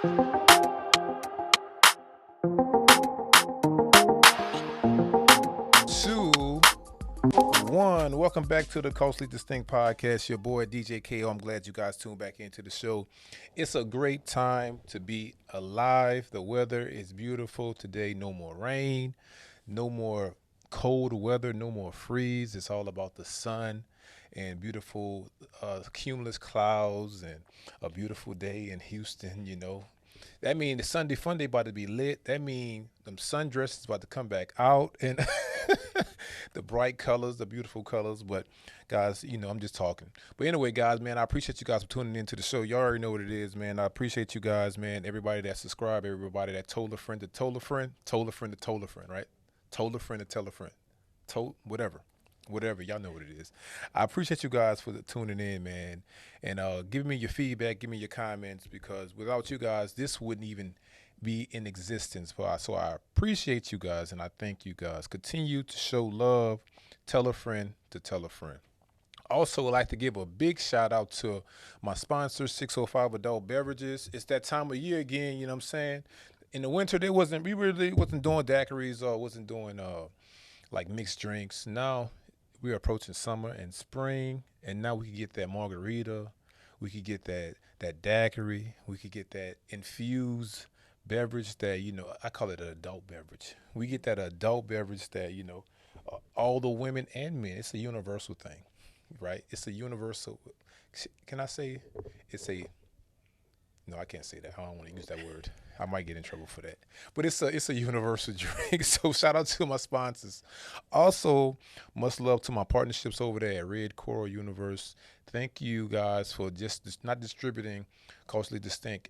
Two, one. Welcome back to the Culturally Distinct Podcast. Your boy DJ KO. I'm glad you guys tuned back into the show. It's a great time to be alive. The weather is beautiful today. No more rain, no more cold weather, no more freeze. It's all about the sun and beautiful cumulus clouds and a beautiful day in Houston, That means the Sunday fun day about to be lit. That means them sundresses about to come back out and the bright colors, the beautiful colors. But guys, I'm just talking. But anyway, guys, man, I appreciate you guys for tuning into the show. You already know what it is, man. I appreciate you guys, man. Everybody that subscribed, everybody that told a friend to told a friend, told a friend to told a friend, right? Told a friend to tell a friend, told whatever, y'all know what it is. I appreciate you guys for tuning in, man, and giving me your feedback, give me your comments, because without you guys, this wouldn't even be in existence. So I appreciate you guys, and I thank you guys. Continue to show love. Tell a friend to tell a friend. Also, I'd like to give a big shout out to my sponsor, 605 Adult Beverages. It's that time of year again, you know what I'm saying? In the winter, we really wasn't doing daiquiris or wasn't doing like mixed drinks. Now we're approaching summer and spring, and now we can get that margarita, we could get that daiquiri, we could get that infused beverage that, I call it an adult beverage. We get that adult beverage that, all the women and men, it's a universal thing, right? It's a universal, can I say no, I can't say that. I don't want to use that word. I might get in trouble for that. But it's a universal drink. So shout out to my sponsors. Also, much love to my partnerships over there at Red Coral Universe. Thank you guys for just not distributing Culturally Distinct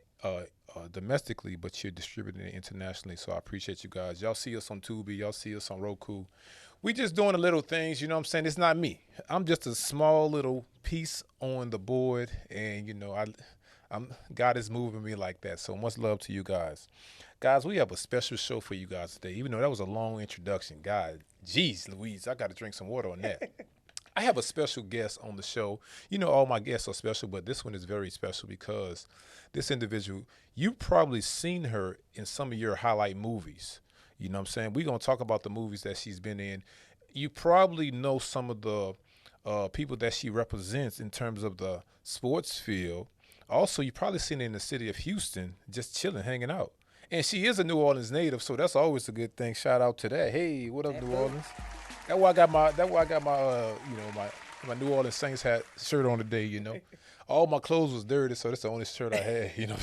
domestically, but you're distributing it internationally. So I appreciate you guys. Y'all see us on Tubi. Y'all see us on Roku. We just doing the little things, you know what I'm saying? It's not me. I'm just a small little piece on the board, and, God is moving me like that. So much love to you guys. Guys, we have a special show for you guys today, even though that was a long introduction. God, geez, Louise, I got to drink some water on that. I have a special guest on the show. All my guests are special, but this one is very special because this individual, you've probably seen her in some of your highlight movies. You know what I'm saying? We're going to talk about the movies that she's been in. You probably know some of the people that she represents in terms of the sports field. Also, you probably seen her in the city of Houston, just chilling, hanging out. And she is a New Orleans native, so that's always a good thing. Shout out to that. Hey, what up, New Orleans? That's why I got my New Orleans Saints hat shirt on today. All my clothes was dirty, so that's the only shirt I had. What I'm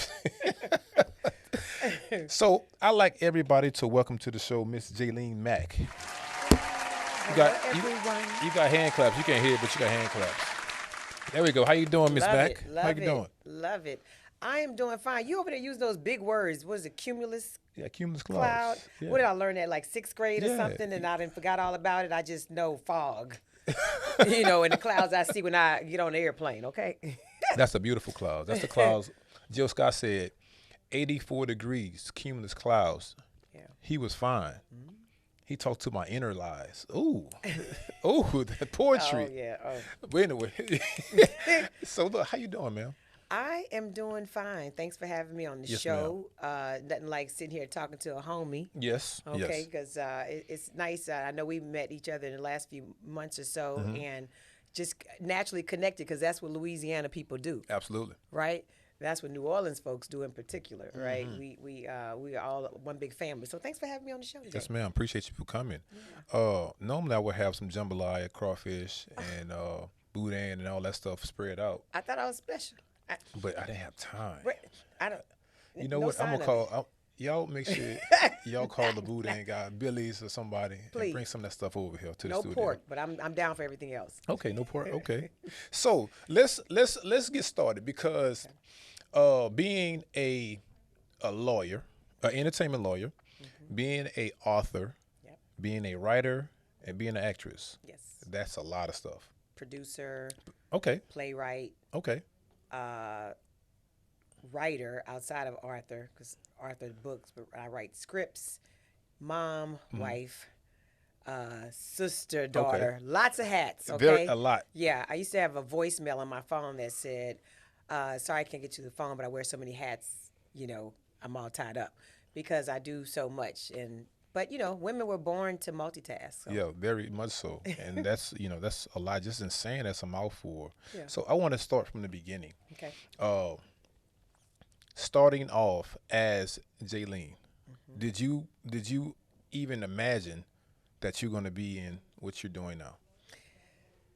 saying? So I like everybody to welcome to the show Mrs Jalene Mack. You got hand claps. You can't hear it, but you got hand claps. There we go. How you doing, Miss Mack? How you doing? Love it. I am doing fine. You over there use those big words. What is it, cumulus? Yeah, cumulus cloud. Yeah. What did I learn that, like 6th grade or something, and I done forgot all about it? I just know fog. And the clouds I see when I get on the airplane, okay? That's a beautiful cloud. That's the clouds. Jill Scott said 84 degrees, cumulus clouds. Yeah. He was fine. Mm-hmm. He talked to my inner lies. Ooh, that poetry. Oh, yeah. Oh. But anyway, so look, how you doing, man? I am doing fine. Thanks for having me on the show. Nothing like sitting here talking to a homie. Yes. Okay, because it's nice. I know we met each other in the last few months or so, and just naturally connected, because that's what Louisiana people do. Absolutely. Right? That's what New Orleans folks do in particular, right? We are all one big family. So thanks for having me on the show today. Yes, ma'am. Appreciate you for coming. Yeah. Normally I would have some jambalaya, crawfish, and boudin and all that stuff spread out. I thought I was special. But I didn't have time. I don't. You know what? I'm gonna call. Y'all make sure y'all call the boudin guy, Billy's or somebody, and bring some of that stuff over here to the studio. No pork, but I'm down for everything else. Okay, no pork. Okay. So let's get started, because being a lawyer, an entertainment lawyer, being a author, being a writer, and being an actress. Yes. That's a lot of stuff. Producer. Okay. Playwright. Okay. Writer outside of Arthur, because Arthur books, but I write scripts. Mom, wife, sister, daughter, lots of hats. Okay, a lot. Yeah, I used to have a voicemail on my phone that said, "Sorry, I can't get you the phone, but I wear so many hats. I'm all tied up because I do so much. But women were born to multitask. So. Yeah, very much so. And that's that's a lot. Just in saying that's a mouthful. Yeah. So I want to start from the beginning. Okay. Starting off as Jalene, did you even imagine that you're going to be in what you're doing now?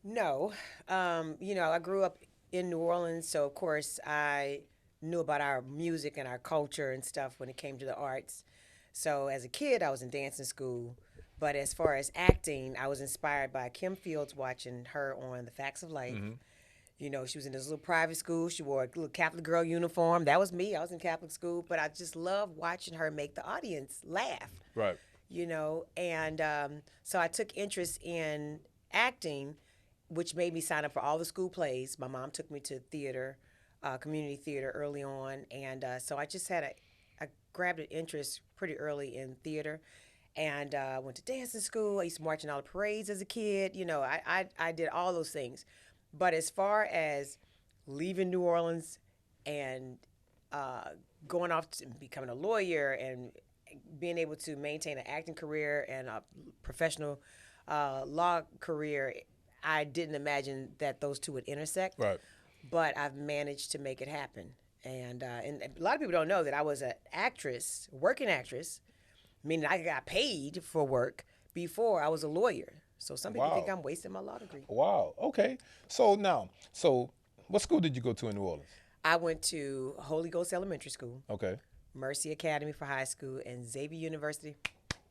No. I grew up in New Orleans, so of course I knew about our music and our culture and stuff when it came to the arts. So as a kid, I was in dancing school. But as far as acting, I was inspired by Kim Fields, watching her on The Facts of Life. She was in this little private school. She wore a little Catholic girl uniform. That was me. I was in Catholic school. But I just loved watching her make the audience laugh. Right. And so I took interest in acting, which made me sign up for all the school plays. My mom took me to theater, community theater early on. And so I just I grabbed an interest pretty early in theater. And went to dancing school. I used to march in all the parades as a kid. I did all those things. But as far as leaving New Orleans and going off to becoming a lawyer and being able to maintain an acting career and a professional law career, I didn't imagine that those two would intersect. Right. But I've managed to make it happen. And a lot of people don't know that I was an actress, working actress, meaning I got paid for work before I was a lawyer. So some people think I'm wasting my law degree. Wow. Okay. So what school did you go to in New Orleans? I went to Holy Ghost Elementary School. Okay. Mercy Academy for high school, and Xavier University.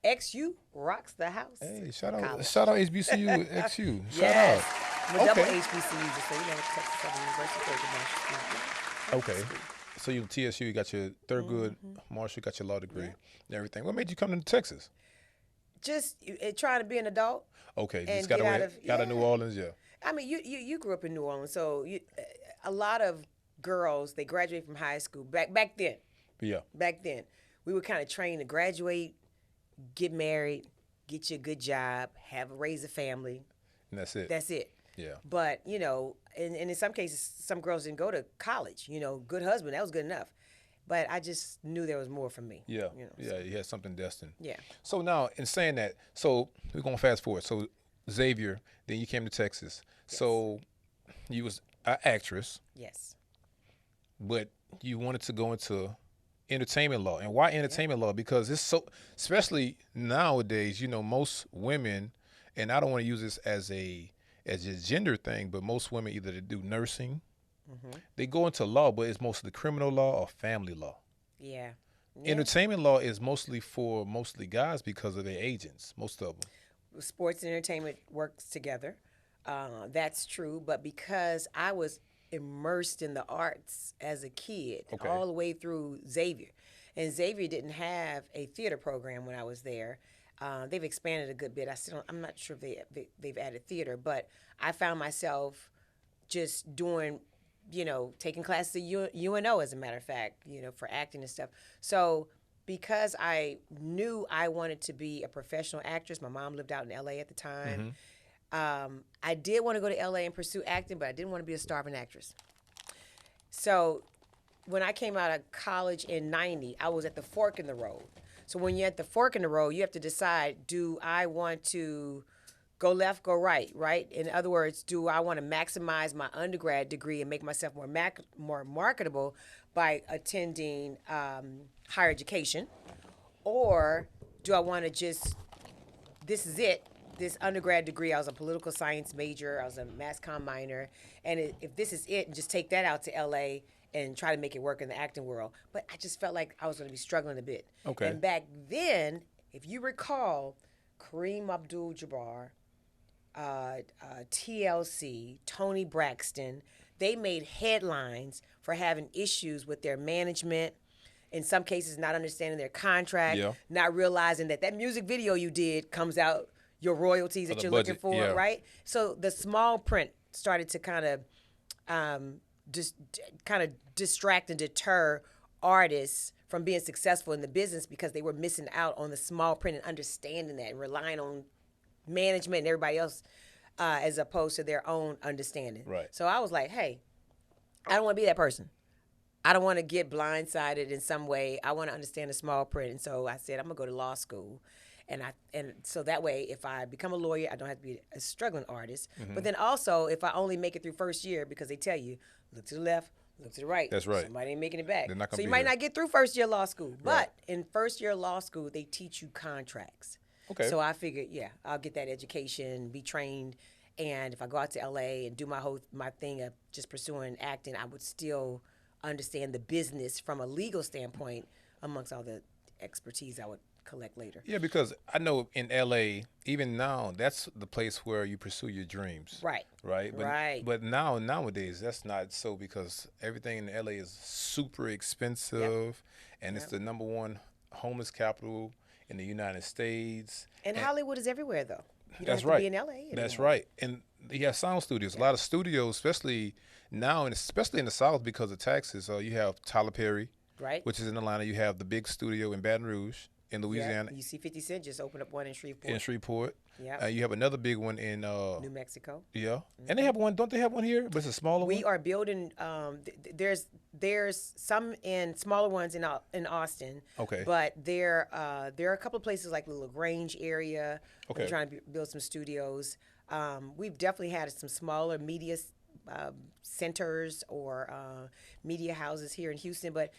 XU rocks the house. Hey, shout out HBCU, XU. Yes. Shout I'm a double Okay. HBCU, just so you know, Texas Southern University. Okay. So you TSU, you got your Thurgood Marshall, got your law degree and everything. What made you come to Texas? Just trying to be an adult. Okay, And just got get out of New Orleans, yeah. I mean, you grew up in New Orleans, so a lot of girls, they graduate from high school back then. Yeah. Back then, we were kind of trained to graduate, get married, get you a good job, raise a family. And that's it. That's it. Yeah. But and in some cases, some girls didn't go to college. Good husband, that was good enough. But I just knew there was more for me. Yeah. So. You had something destined. Yeah. So now, in saying that, so we're going to fast forward. So Xavier, then you came to Texas. Yes. So you was an actress. Yes. But you wanted to go into entertainment law. And why entertainment law? Because it's so, especially nowadays, most women, and I don't want to use this as a gender thing, but most women either they do nursing, they go into law, but it's mostly criminal law or family law. Yeah. Entertainment law is mostly guys because of their agents, most of them. Sports and entertainment works together. That's true. But because I was immersed in the arts as a kid, all the way through Xavier, and Xavier didn't have a theater program when I was there. They've expanded a good bit. I'm not sure if they've added theater, but I found myself just doing, taking classes at UNO, as a matter of fact, for acting and stuff. So because I knew I wanted to be a professional actress, my mom lived out in LA at the time. I did want to go to LA and pursue acting, but I didn't want to be a starving actress. So when I came out of college in '90, I was at the fork in the road. So when you're at the fork in the road, you have to decide, do I want to go left, go right, right? In other words, do I want to maximize my undergrad degree and make myself more marketable by attending higher education? Or do I want to just, this is it, this undergrad degree, I was a political science major, I was a mass comm minor, and if this is it, and just take that out to LA and try to make it work in the acting world. But I just felt like I was going to be struggling a bit. Okay. And back then, if you recall, Kareem Abdul-Jabbar, TLC, Tony Braxton, they made headlines for having issues with their management, in some cases not understanding their contract, not realizing that music video you did comes out your royalties that you're looking for, right? So the small print started to kind of distract and deter artists from being successful in the business because they were missing out on the small print and understanding that and relying on management and everybody else as opposed to their own understanding. Right. So I was like, hey, I don't want to be that person. I don't want to get blindsided in some way. I want to understand the small print. And so I said, I'm going to go to law school. And so that way, if I become a lawyer, I don't have to be a struggling artist. But then also, if I only make it through first year, because they tell you, look to the left, look to the right. That's right. Somebody ain't making it back. They're not gonna So you be might here. not get through first year law school. Right. But in first year law school, they teach you contracts. Okay. So I figured, yeah, I'll get that education, be trained. And if I go out to LA and do my thing of just pursuing acting, I would still understand the business from a legal standpoint amongst all the expertise I would collect later. Yeah, because I know in LA, even now, that's the place where you pursue your dreams. Right. Right. But, Right. But nowadays, that's not so, because everything in LA is super expensive, and it's the number one homeless capital in the United States. And Hollywood is everywhere, though. You don't That's have to right. be in LA anymore. That's right. And you have sound studios. A lot of studios, especially now, and especially in the South because of taxes. You have Tyler Perry, Right. which is in Atlanta. You have the big studio in Baton Rouge, in Louisiana, Yeah. You see 50 Cent just opened up one in Shreveport. in Shreveport. Yeah. You have another big one in New Mexico. yeah, and they have one. Don't they have one here? But it's a smaller We one. are building. There's some in smaller ones in Austin. Okay. But there are a couple of places like the LaGrange area. Okay. We're trying to build some studios. We've definitely had some smaller media centers or media houses here in Houston. But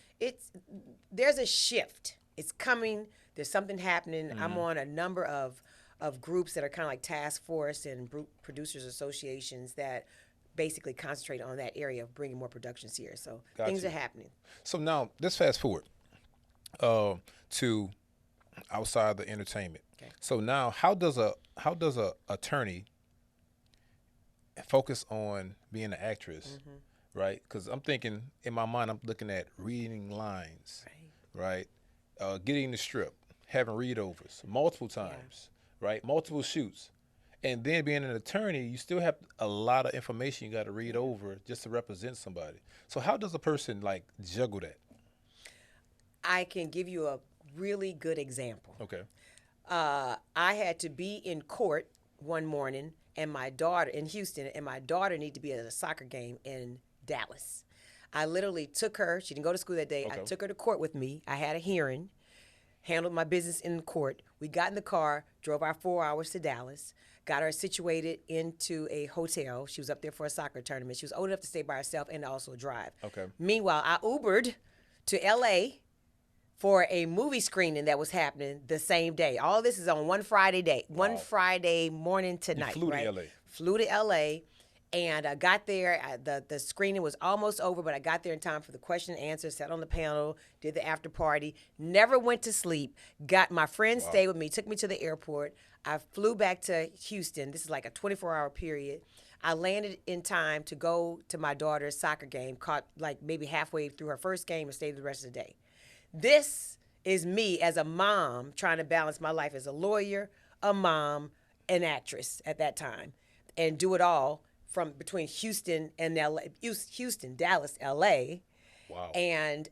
there's a shift. It's coming. There's something happening. I'm on a number of groups that are kind of like task force and producers associations that basically concentrate on that area of bringing more productions here. So things are happening. So now let's fast forward to outside the entertainment. Okay. So now, how does a attorney focus on being an actress, right? Because I'm thinking in my mind, I'm looking at reading lines, right? Getting the script, having readovers multiple times, right? Multiple shoots. And then being an attorney, you still have a lot of information you got to read over just to represent somebody. So how does a person like juggle that? I can give you a really good example. Okay. I had to be in court one morning, and my daughter in Houston, and my daughter needed to be at a soccer game in Dallas. I literally took her. She didn't go to school that day. Okay. I took her to court with me. I had a hearing, handled my business in court. We got in the car, drove our 4 hours to Dallas, got her situated into a hotel. She was up there for a soccer tournament. She was old enough to stay by herself and also drive. Okay. Meanwhile, I Ubered to L.A. for a movie screening that was happening the same day. All this is on one Friday Friday morning to night. flew to right? LA. Flew to L.A. And I got there. The screening was almost over, but I got there in time for the question and answer, sat on the panel, did the after party, never went to sleep. Got my friend stayed with me, took me to the airport. I flew back to Houston. This is like a 24-hour period. I landed in time to go to my daughter's soccer game, caught like maybe halfway through her first game and stayed the rest of the day. This is me as a mom trying to balance my life as a lawyer, a mom, an actress at that time, and do it all from between Houston and LA, Houston, Dallas, LA. Wow. And,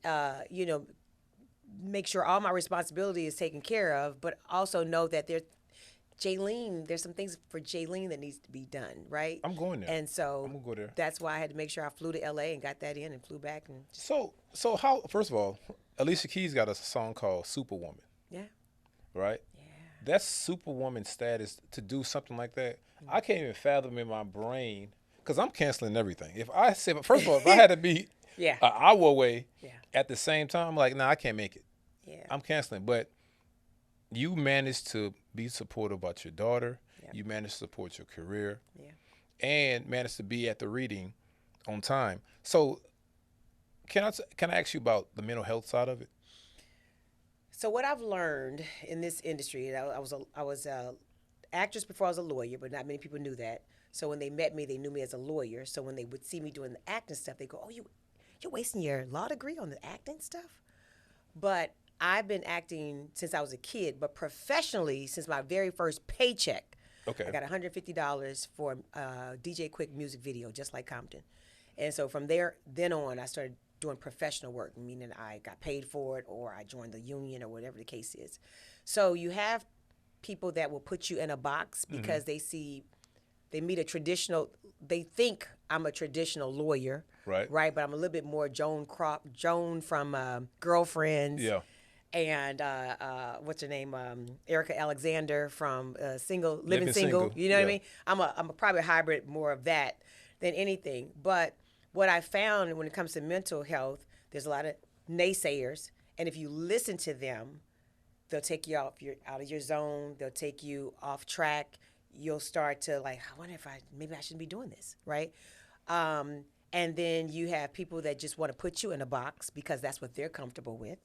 make sure all my responsibility is taken care of, but also know that there's some things for Jalene that needs to be done, right? I'm going there. And so I'm gonna go there. That's why I had to make sure I flew to LA and got that in and flew back. And just, So how, first of all, Alicia Keys got a song called Superwoman, yeah. right? Yeah. That's Superwoman status to do something like that. I can't even fathom in my brain, because I'm canceling everything. If I said, first of all, if I had to be Yeah. an hour away Yeah. at the same time, I'm like, nah, I can't make it. Yeah. I'm canceling. But you managed to be supportive about your daughter. Yeah. You managed to support your career. Yeah. And managed to be at the reading on time. So can I ask you about the mental health side of it? So what I've learned in this industry, I was a actress before I was a lawyer, but not many people knew that. So when they met me, they knew me as a lawyer. So when they would see me doing the acting stuff, they go, "Oh, you're wasting your law degree on the acting stuff?" But I've been acting since I was a kid, but professionally since my very first paycheck. Okay. I got $150 for a DJ Quick music video, just like Compton. And so from then on, I started doing professional work, meaning I got paid for it or I joined the union or whatever the case is. So you have people that will put you in a box because they see they meet a traditional, they think I'm a traditional lawyer. Right. But I'm a little bit more Joan from Girlfriends. Yeah. And what's her name? Erica Alexander from Living Single. You know what I mean? I'm a probably a hybrid more of that than anything. But what I found when it comes to mental health, there's a lot of naysayers, and if you listen to them, they'll take you out of your zone. They'll take you off track. You'll start to like, I wonder if maybe I shouldn't be doing this, right? And then you have people that just want to put you in a box because that's what they're comfortable with.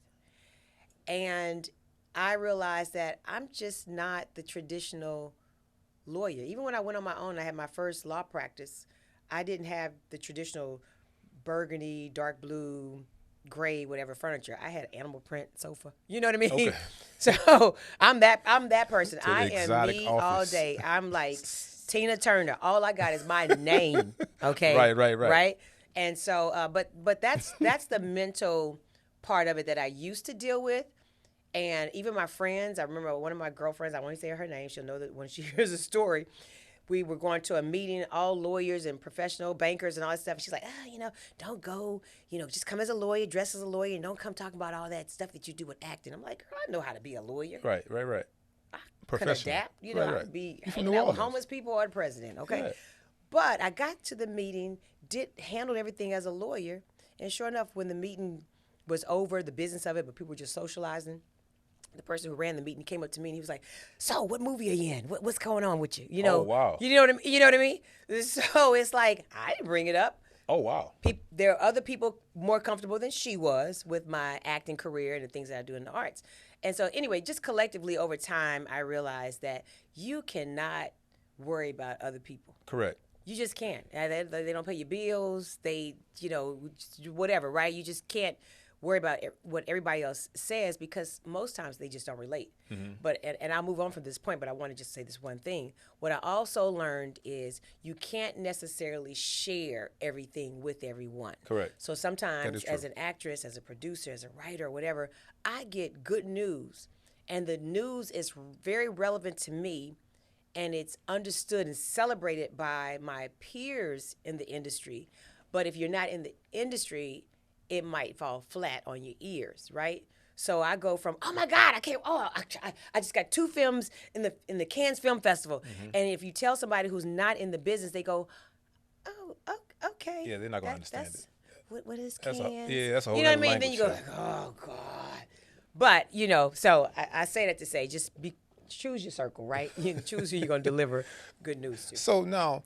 And I realized that I'm just not the traditional lawyer. Even when I went on my own, I had my first law practice, I didn't have the traditional burgundy, dark blue, gray, whatever furniture. I had animal print sofa. You know what I mean? Okay. So I'm that person. To the I am exotic me office. all day. I'm like Tina Turner. All I got is my name. Okay. Right. And so, but that's the mental part of it that I used to deal with. And even my friends, I remember one of my girlfriends, I won't say her name, she'll know that when she hears a story, we were going to a meeting, all lawyers and professional bankers and all that stuff. And she's like, don't go, just come as a lawyer, dress as a lawyer, and don't come talking about all that stuff that you do with acting. I'm like, girl, I know how to be a lawyer. Right. I can adapt. I could be You from hanging New out with Orleans. homeless people or the president, okay? Right. But I got to the meeting, handled everything as a lawyer, and sure enough, when the meeting was over, the business of it, but people were just socializing, the person who ran the meeting came up to me and he was like, "So, what movie are you in? What's going on with you?" Oh, wow. You know what I mean? You know what I mean? So it's like I didn't bring it up. Oh, wow. There are other people more comfortable than she was with my acting career and the things that I do in the arts. And so anyway, just collectively over time, I realized that you cannot worry about other people. Correct. You just can't. They don't pay your bills. They, whatever, right? You just can't worry about what everybody else says because most times they just don't relate. Mm-hmm. But and I'll move on from this point, but I want to just say this one thing. What I also learned is you can't necessarily share everything with everyone. Correct. So sometimes as an actress, as a producer, as a writer, whatever, I get good news. And the news is very relevant to me, and it's understood and celebrated by my peers in the industry. But if you're not in the industry, it might fall flat on your ears, right? So I go from, oh my God, I just got 2 films in the Cannes Film Festival. Mm-hmm. And if you tell somebody who's not in the business, they go, oh, okay. Yeah, they're not going to understand it. What is Cannes? That's a whole you know what I mean? language, Then you go like, oh God. But, so I say that to say, just choose your circle, right? Choose who you're going to deliver good news to. So now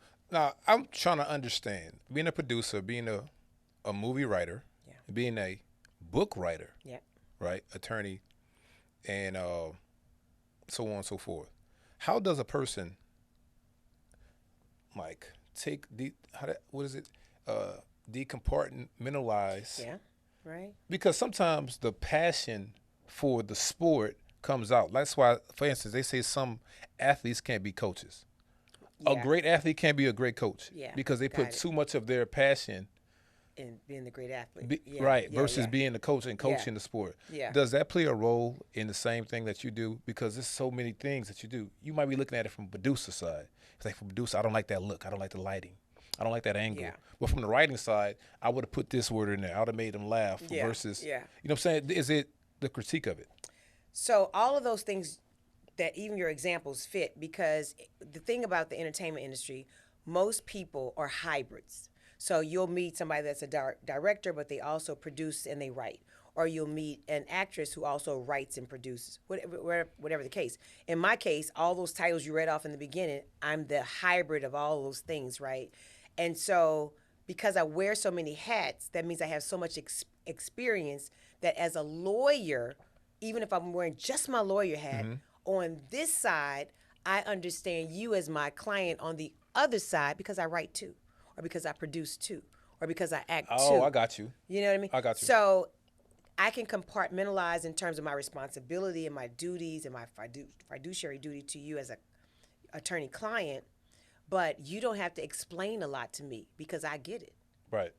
I'm trying to understand, being a producer, being a movie writer, being a book writer, right, attorney, and so on and so forth. How does a person take decompartmentalize? Yeah, right. Because sometimes the passion for the sport comes out. That's why, for instance, they say some athletes can't be coaches. Yeah. A great athlete can't be a great coach because they put too much of their passion in being the great athlete. Versus being the coach and coaching the sport. Yeah. Does that play a role in the same thing that you do? Because there's so many things that you do. You might be looking at it from a producer side. It's like, from producer, I don't like that look. I don't like the lighting. I don't like that angle. Yeah. But from the writing side, I would have put this word in there. I would have made them laugh versus, you know what I'm saying? Is it the critique of it? So all of those things that even your examples fit, because the thing about the entertainment industry, most people are hybrids. So you'll meet somebody that's a director, but they also produce and they write. Or you'll meet an actress who also writes and produces, whatever the case. In my case, all those titles you read off in the beginning, I'm the hybrid of all those things, right? And so because I wear so many hats, that means I have so much experience that as a lawyer, even if I'm wearing just my lawyer hat, on this side, I understand you as my client on the other side because I write too. Or because I produce too, or because I act too. Oh, I got you. You know what I mean? I got you. So I can compartmentalize in terms of my responsibility and my duties and my fiduciary duty to you as a attorney-client, but you don't have to explain a lot to me because I get it. Right.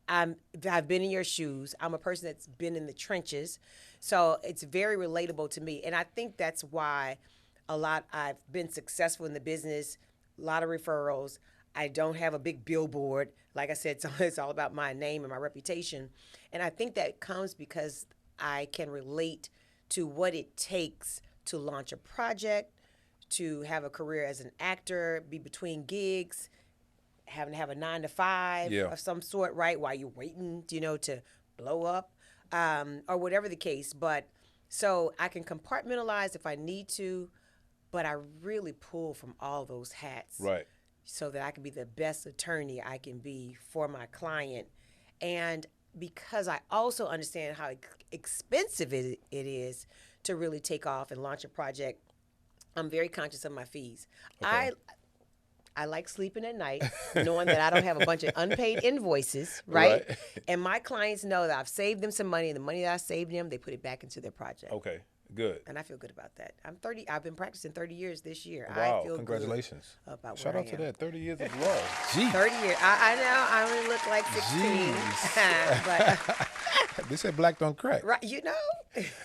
I've been in your shoes. I'm a person that's been in the trenches, so it's very relatable to me. And I think that's why I've been successful in the business a lot of referrals. I don't have a big billboard. Like I said, it's all about my name and my reputation. And I think that comes because I can relate to what it takes to launch a project, to have a career as an actor, be between gigs, having to have a 9 to 5 of some sort, right? While you're waiting, to blow up, or whatever the case. But so I can compartmentalize if I need to, but I really pull from all those hats. Right. So that I can be the best attorney I can be for my client. And because I also understand how expensive it is to really take off and launch a project, I'm very conscious of my fees. Okay. I like sleeping at night, knowing that I don't have a bunch of unpaid invoices, right? And my clients know that I've saved them some money, and the money that I saved them, they put it back into their project. Okay, good. And I feel good about that. I'm 30. I've been practicing 30 years this year. Wow, I feel congratulations. Good about Shout where out I to am. that. 30 years of love. Gee. 30 years. I know. I only look like 16. But they said black don't crack. Right,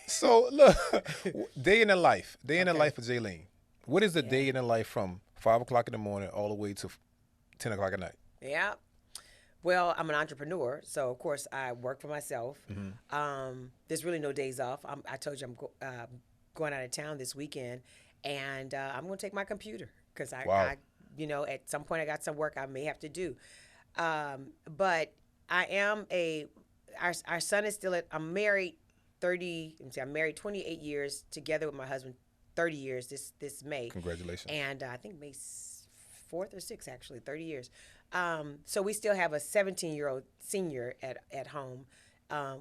So, look, day in the life. Day in the life of Jalene. What is the day in the life from 5 o'clock in the morning all the way to 10 o'clock at night? Yeah. Well, I'm an entrepreneur, so of course I work for myself. There's really no days off. I told you I'm going out of town this weekend, and I'm going to take my computer because I, at some point I got some work I may have to do. But I am our son is still I'm married 28 years together with my husband, 30 years this May. Congratulations. And I think May 4th or 6th, actually, 30 years. So we still have a 17-year-old senior at home,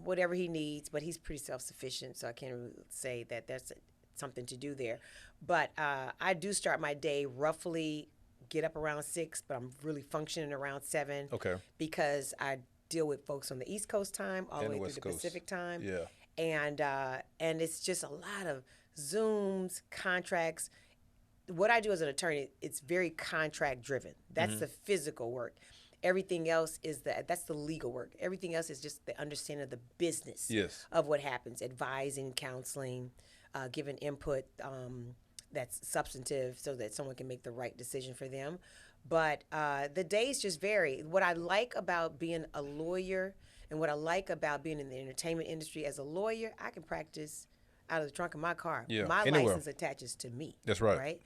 whatever he needs, but he's pretty self-sufficient, so I can't really say that there's something to do there. But I do start my day roughly, get up around 6, but I'm really functioning around 7. Okay. Because I deal with folks on the East Coast time all the way through the Pacific time. Yeah. And it's just a lot of Zooms, contracts. What I do as an attorney, it's very contract driven. That's the physical work. Everything else is that's the legal work. Everything else is just the understanding of the business of what happens, advising, counseling, giving input that's substantive so that someone can make the right decision for them. But the days just vary. What I like about being a lawyer and what I like about being in the entertainment industry, as a lawyer, I can practice out of the trunk of my car. Yeah, my anywhere. license attaches to me. That's right. Right?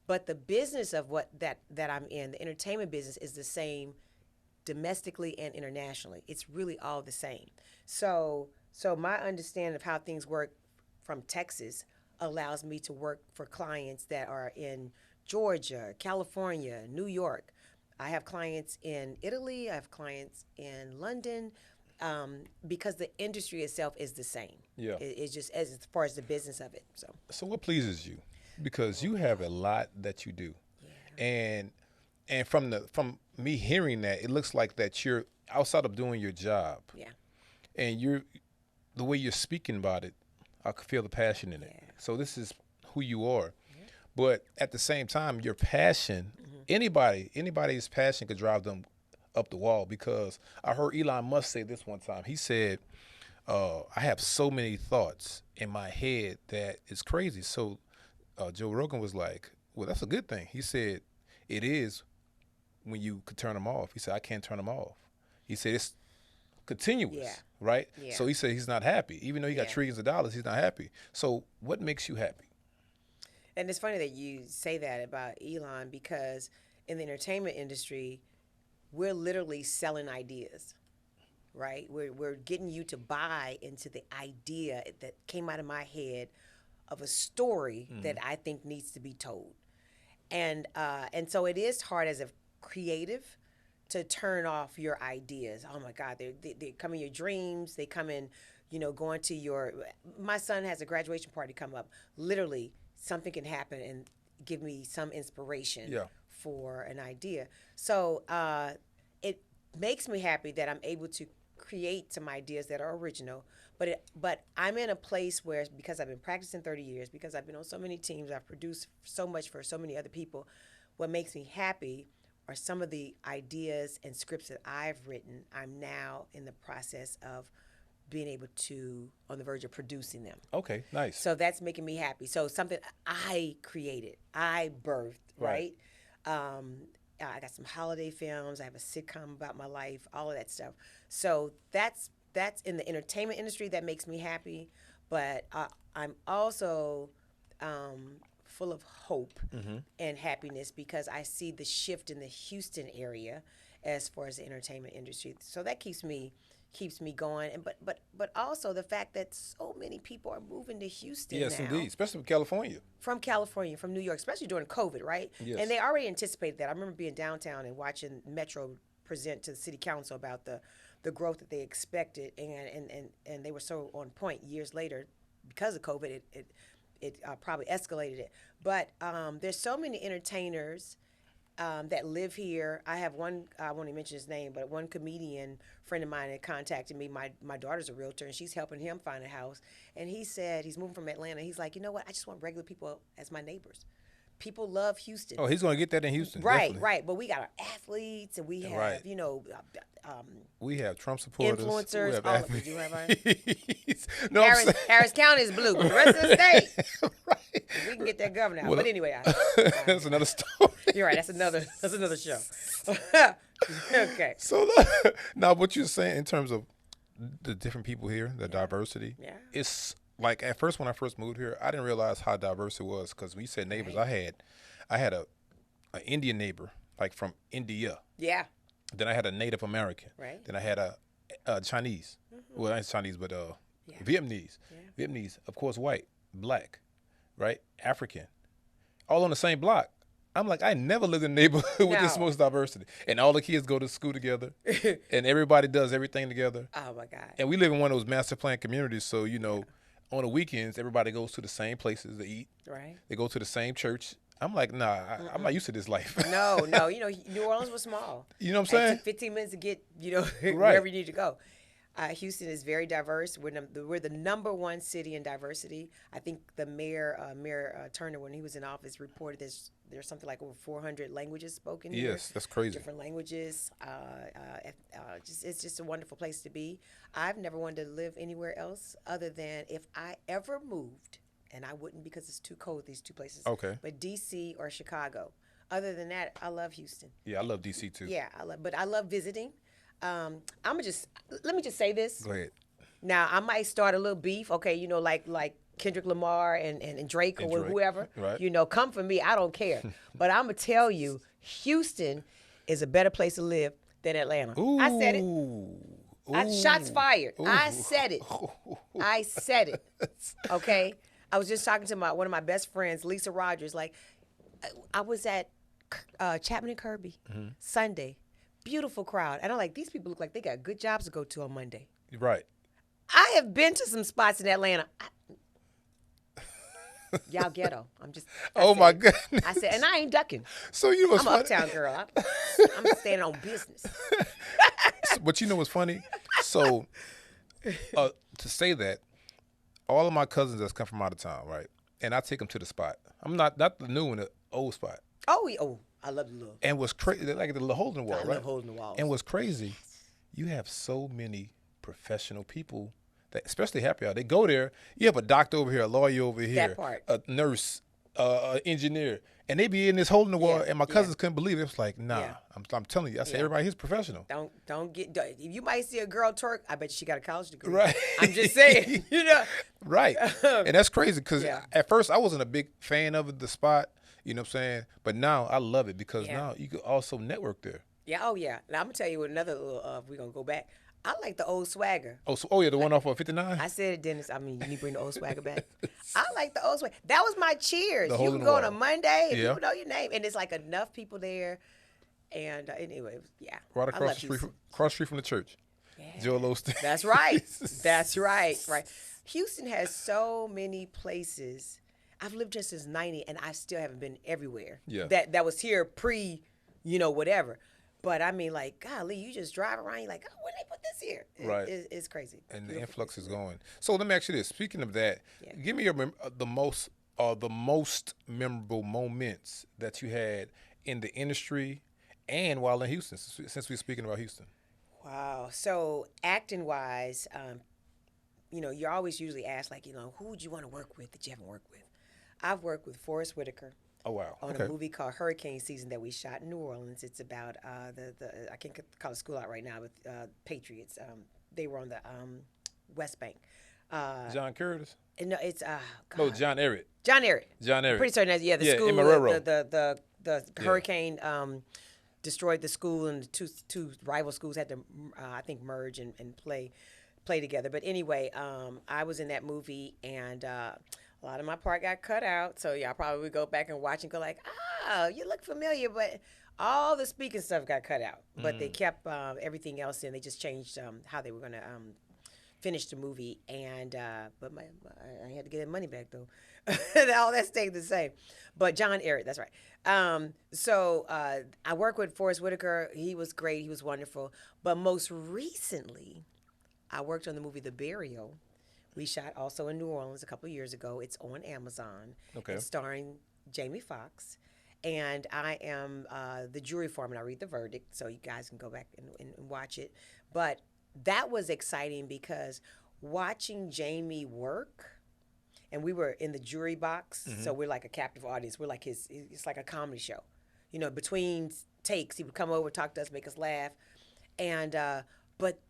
But the business of that I'm in, the entertainment business, is the same domestically and internationally. It's really all the same. So my understanding of how things work from Texas allows me to work for clients that are in Georgia, California, New York. I have clients in Italy. I have clients in London. Because the industry itself is the same. Yeah. It's just as far as the business of it. So what pleases you? Because you have a lot that you do. Yeah. And from me hearing that, it looks like that you're outside of doing your job. Yeah. And the way you're speaking about it, I could feel the passion in it. Yeah. So this is who you are. Yeah. But at the same time, your passion, anybody's passion could drive them up the wall, because I heard Elon Musk say this one time. He said, I have so many thoughts in my head that it's crazy. So Joe Rogan was like, well, that's a good thing. He said, it is when you could turn them off. He said, I can't turn them off. He said, it's continuous, right? Yeah. So he said he's not happy. Even though he got trillions of dollars, he's not happy. So what makes you happy? And it's funny that you say that about Elon, because in the entertainment industry, we're literally selling ideas, right? We're getting you to buy into the idea that came out of my head of a story that I think needs to be told. And so it is hard as a creative to turn off your ideas. Oh my God, they come in your dreams. They come in, going to my son has a graduation party come up. Literally, something can happen and give me some inspiration for an idea. So it makes me happy that I'm able to create some ideas that are original. But I'm in a place where, because I've been practicing 30 years, because I've been on so many teams, I've produced so much for so many other people, what makes me happy are some of the ideas and scripts that I've written. I'm now in the process of being able to, on the verge of producing them. Okay, nice. So that's making me happy. So something I created, I birthed, right? I got some holiday films. I have a sitcom about my life, all of that stuff. So that's in the entertainment industry that makes me happy. But I'm also full of hope and happiness because I see the shift in the Houston area as far as the entertainment industry. So that keeps me going. And but also the fact that so many people are moving to Houston Yes, now. indeed, especially from California. From California, from New York, especially during COVID, right? Yes. And they already anticipated that. I remember being downtown and watching Metro present to the city council about the growth that they expected, and they were so on point years later because of COVID. It probably escalated it. But there's so many entertainers that live here. I have one, I won't even mention his name, but one comedian friend of mine had contacted me. My daughter's a realtor, and she's helping him find a house. And he said, he's moving from Atlanta. He's like, you know what? I just want regular people as my neighbors. People love Houston. Oh, he's going to get that in Houston. Right, definitely. right. But we got our athletes, and we have, Right. We have Trump supporters. influencers. We have All of it. You have our No, I'm saying- Harris County is blue. The rest of the state, right. we can get that governor out. Well, But anyway, That's another story. you're right. That's another show. Okay. So now, what you're saying in terms of the different people here, the diversity, Yeah. it's like at first when I first moved here, I didn't realize how diverse it was because when you said neighbors, Right. I had an Indian neighbor like from India. Yeah. Then I had a Native American. Right. Then I had a Chinese. Well, not Chinese, but Yeah. Vietnamese. Yeah. Vietnamese, of course, white, black, right, African, all on the same block. I'm like, I never lived in a neighborhood with this No. much diversity. And all the kids go to school together, and everybody does everything together. Oh my God. And we live in one of those master plan communities, so, on the weekends, everybody goes to the same places to eat. Right. They go to the same church. I'm like, nah, I'm not used to this life. No. New Orleans was small. You know what I'm It saying? took 15 minutes to get, wherever you need to go. Houston is very diverse. We're the number one city in diversity. I think the Mayor Turner, when he was in office, reported there's something like over 400 languages spoken here. Yes, that's crazy. Different languages. It's just a wonderful place to be. I've never wanted to live anywhere else other than if I ever moved, and I wouldn't because it's too cold, these two places. Okay. But D.C. or Chicago. Other than that, I love Houston. Yeah, I love D.C. too. Yeah, but I love visiting. Let me just say this. Go ahead. Now I might start a little beef, okay? Like Kendrick Lamar and Drake or Drake, whoever. right. Come for me. I don't care. But I'm gonna tell you, Houston is a better place to live than Atlanta. Ooh. I said it. Shots fired. Ooh. I said it. I said it. Okay. I was just talking to one of my best friends, Lisa Rogers. Like, I was at Chapman and Kirby Sunday. Beautiful crowd. And I'm like, these people look like they got good jobs to go to on Monday. Right. I have been to some spots in Atlanta. Y'all ghetto. My goodness. I said, and I ain't ducking. So you know what's I'm an funny? uptown girl. I'm standing on business. But you know what's funny? So to say that, all of my cousins that's come from out of town, right? And I take them to the spot. I'm not the new one, the old spot. Oh, I love the little. And what's crazy, like the little hole in the wall, I right? love holes in the walls. And what's crazy, you have so many professional people that, especially happy hour, they go there. You have a doctor over here, a lawyer over here, That part. a nurse, an engineer, and they be in this hole in the wall. Yeah, And my cousins couldn't believe it. It was like, nah, Yeah. I'm telling you, I said Yeah. everybody here's professional. Don't get. You might see a girl twerk. I bet she got a college degree. Right. I'm just saying. Right. And that's crazy because Yeah. at first I wasn't a big fan of the spot, you know what I'm saying? But now I love it because Yeah. now you can also network there. Yeah. Oh yeah. Now I'm gonna tell you another little. We're gonna go back. I like the old swagger. Oh yeah, the one off of 59? I said it, Dennis. I mean, you need to bring the old swagger back. I like the old swagger. That was my cheers. The You hole in can the go on a wall. Monday and Yeah. people know your name, and it's like enough people there. And anyway, yeah. Right I across love the street Houston. across the street from the church. Yeah. Joel Osteen. That's right. That's right. Right. Houston has so many places. I've lived here since '90, and I still haven't been everywhere. Yeah. That was here pre, whatever. But I mean, like, golly, you just drive around, you're like, oh, where they put this here? Right. It's crazy. And the Beautiful influx place is to live. going. So let me ask you this. Speaking of that, Yeah. give me the most memorable moments that you had in the industry and while in Houston, since we're speaking about Houston. Wow. So acting wise, you're always usually asked, like, who would you want to work with that you haven't worked with? I've worked with Forrest Whitaker. Oh wow. On Okay. a movie called Hurricane Season that we shot in New Orleans. It's about the I can't call the school out right now, but Patriots. They were on the West Bank. John Curtis. No, it's No, God. John Ehret. John Ehret. John Ehret. I'm pretty certain that the Yeah, school in Marrero. the hurricane destroyed the school, and the two rival schools had to I think merge and play together. But anyway, I was in that movie, and a lot of my part got cut out, so y'all probably would go back and watch and go like, oh, you look familiar, but all the speaking stuff got cut out. But they kept everything else in. They just changed how they were going to finish the movie, and but I had to get that money back though. All that stayed the same. But John Ehret, that's right. So I worked with Forrest Whitaker. He was great. He was wonderful. But most recently, I worked on the movie The Burial. We shot also in New Orleans a couple of years ago. It's on Amazon. Okay. It's starring Jamie Foxx. And I am the jury foreman. I read the verdict, so you guys can go back and watch it. But that was exciting because watching Jamie work, and we were in the jury box, so we're like a captive audience. We're like it's like a comedy show. You know, between takes, he would come over, talk to us, make us laugh. And but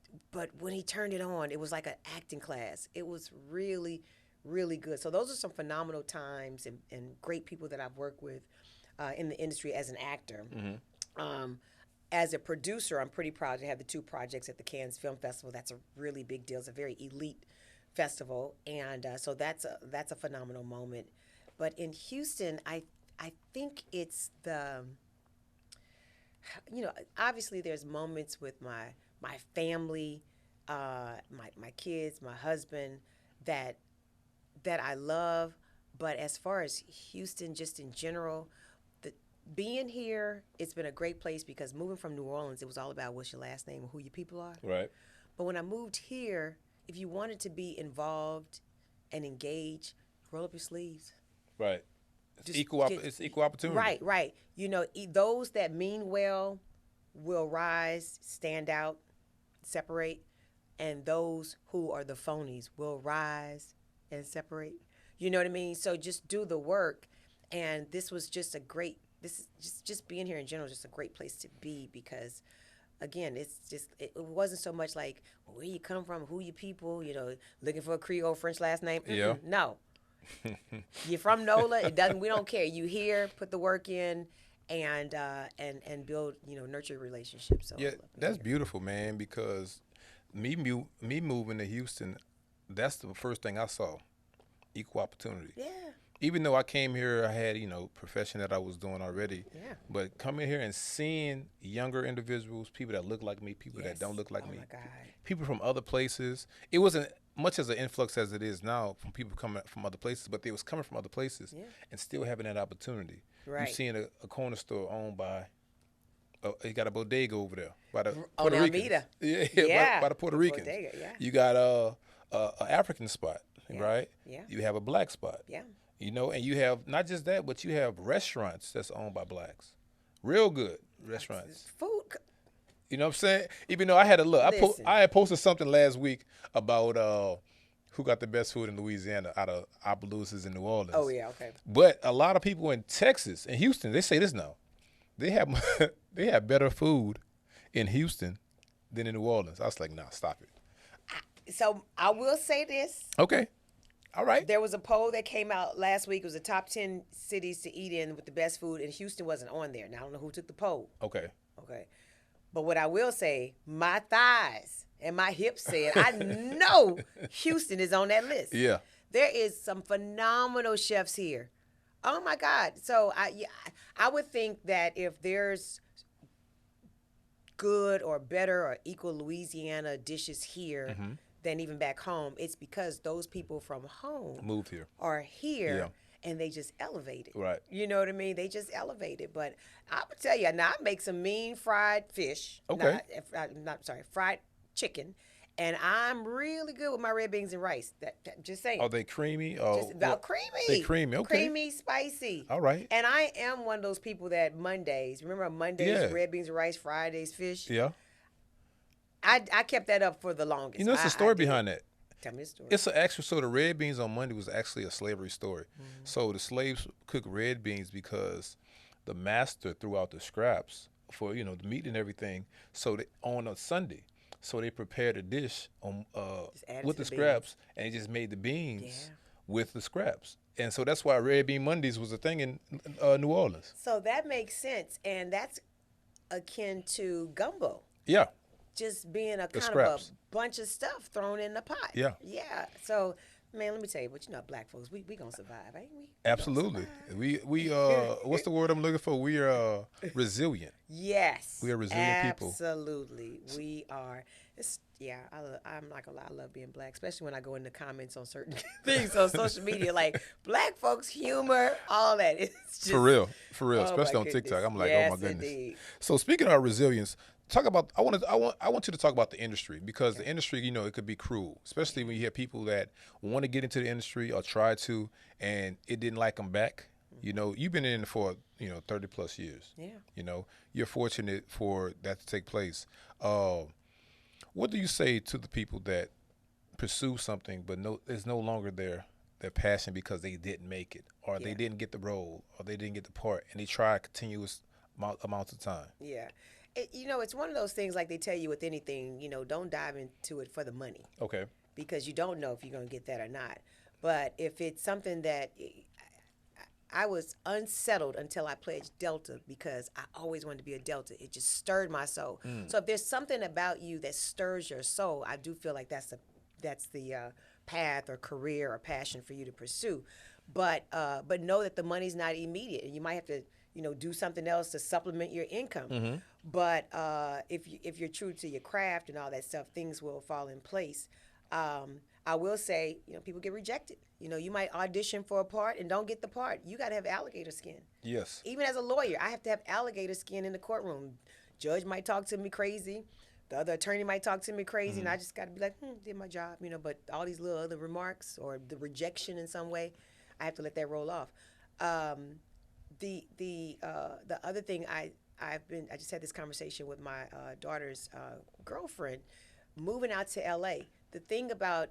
when he turned it on, it was like an acting class. It was really, really good. So those are some phenomenal times and great people that I've worked with in the industry as an actor. As a producer, I'm pretty proud to have the 2 projects at the Cannes Film Festival. That's a really big deal. It's a very elite festival, and so that's a phenomenal moment. But in Houston, I think it's the, you know, obviously there's moments with my family, my kids, my husband that I love. But as far as Houston, just in general, being here, it's been a great place because moving from New Orleans, it was all about what's your last name and who your people are. Right. But when I moved here, if you wanted to be involved and engaged, roll up your sleeves. Right. It's equal opportunity. Right. You know, those that mean well will rise, stand out, separate, and those who are the phonies will rise and separate. You know what I mean? So just do the work, and this was just this is just being here in general, just a great place to be because, again, it wasn't so much like where you come from, who you people, you know, looking for a Creole French last name. Yeah. No, you're from NOLA. We don't care. You here, put the work in, and build, you know, nurture relationships. So Yeah, that's beautiful, man. Because me moving to Houston, that's the first thing I saw, equal opportunity. Yeah. Even though I came here, I had, you know, profession that I was doing already. Yeah. But coming here and seeing younger individuals, people that look like me, people that don't look like me, my God. people from other places. It wasn't much as an influx as it is now from people coming from other places, but they was coming from other places and still having that opportunity. Right. You seeing a corner store owned by, you got a bodega over there by the On Puerto Ricans. Alameda. Yeah, by the Puerto Ricans. Bodega, yeah. You got a African spot, right? Yeah. You have a black spot. Yeah. You know, and you have not just that, but you have restaurants that's owned by blacks. Real good restaurants. Food. You know what I'm saying? Even though I had a look. I had posted something last week about who got the best food in Louisiana out of Opelousas in New Orleans. Oh, yeah, okay. But a lot of people in Texas and Houston, they say this now. They have better food in Houston than in New Orleans. I was like, nah, stop it. So I will say this. Okay. All right. There was a poll that came out last week. It was the top 10 cities to eat in with the best food, and Houston wasn't on there. Now, I don't know who took the poll. Okay. But what I will say, my thighs and my hips said, I know Houston is on that list. Yeah. There is some phenomenal chefs here. Oh, my God. So I would think that if there's good or better or equal Louisiana dishes here than even back home, it's because those people from home Moved here. are here and they just elevated. Right. You know what I mean? They just elevated. But I would tell you, now I make some mean fried fish. Okay. Fried chicken. And I'm really good with my red beans and rice. Just saying. Are they creamy? Creamy. They creamy, okay. Creamy, spicy. All right. And I am one of those people that Mondays, remember Mondays, red beans and rice, Fridays, fish? Yeah. I kept that up for the longest. You know, it's a story behind that. Tell me the story. It's an actual. So the red beans on Monday was actually a slavery story. So the slaves cooked red beans because the master threw out the scraps for the meat and everything. So on a Sunday, so they prepared a dish on with the scraps, and they just made the beans with the scraps. And so that's why Red Bean Mondays was a thing in New Orleans. So that makes sense, and that's akin to gumbo. Yeah. Just being a kind of a bunch of stuff thrown in the pot. Yeah. Yeah. So, man, let me tell you, but black folks, we gonna survive, ain't we? Absolutely. We what's the word I'm looking for? We are resilient. Yes. We are resilient people. Absolutely. We are. I'm not gonna lie, I love being black, especially when I go in the comments on certain things on social media, like black folks humor, all that. It's just, for real, oh, especially on TikTok. I'm like, yes, oh my goodness. Indeed. So speaking of resilience, talk about. I want you to talk about the industry, because the industry, it could be cruel, especially when you hear people that want to get into the industry or try to, and it didn't like them back. You've been in it for 30 plus years. Yeah. You're fortunate for that to take place. What do you say to the people that pursue something but it's no longer their passion because they didn't make it, or they didn't get the role, or they didn't get the part, and they try a continuous amounts of time? Yeah. It's one of those things, like they tell you with anything, don't dive into it for the money. Okay. Because you don't know if you're going to get that or not. But if it's something that I was unsettled until I pledged Delta, because I always wanted to be a Delta. It just stirred my soul. So if there's something about you that stirs your soul, I do feel like that's the path or career or passion for you to pursue. But know that the money's not immediate, and you might have to do something else to supplement your income. But if you're true to your craft and all that stuff, things will fall in place. I will say, people get rejected. You might audition for a part and don't get the part. You got to have alligator skin. Yes. Even as a lawyer, I have to have alligator skin in the courtroom. Judge might talk to me crazy. The other attorney might talk to me crazy, and I just got to be like, did my job, But all these little other remarks or the rejection in some way, I have to let that roll off. The other thing I just had this conversation with my daughter's girlfriend, moving out to LA. The thing about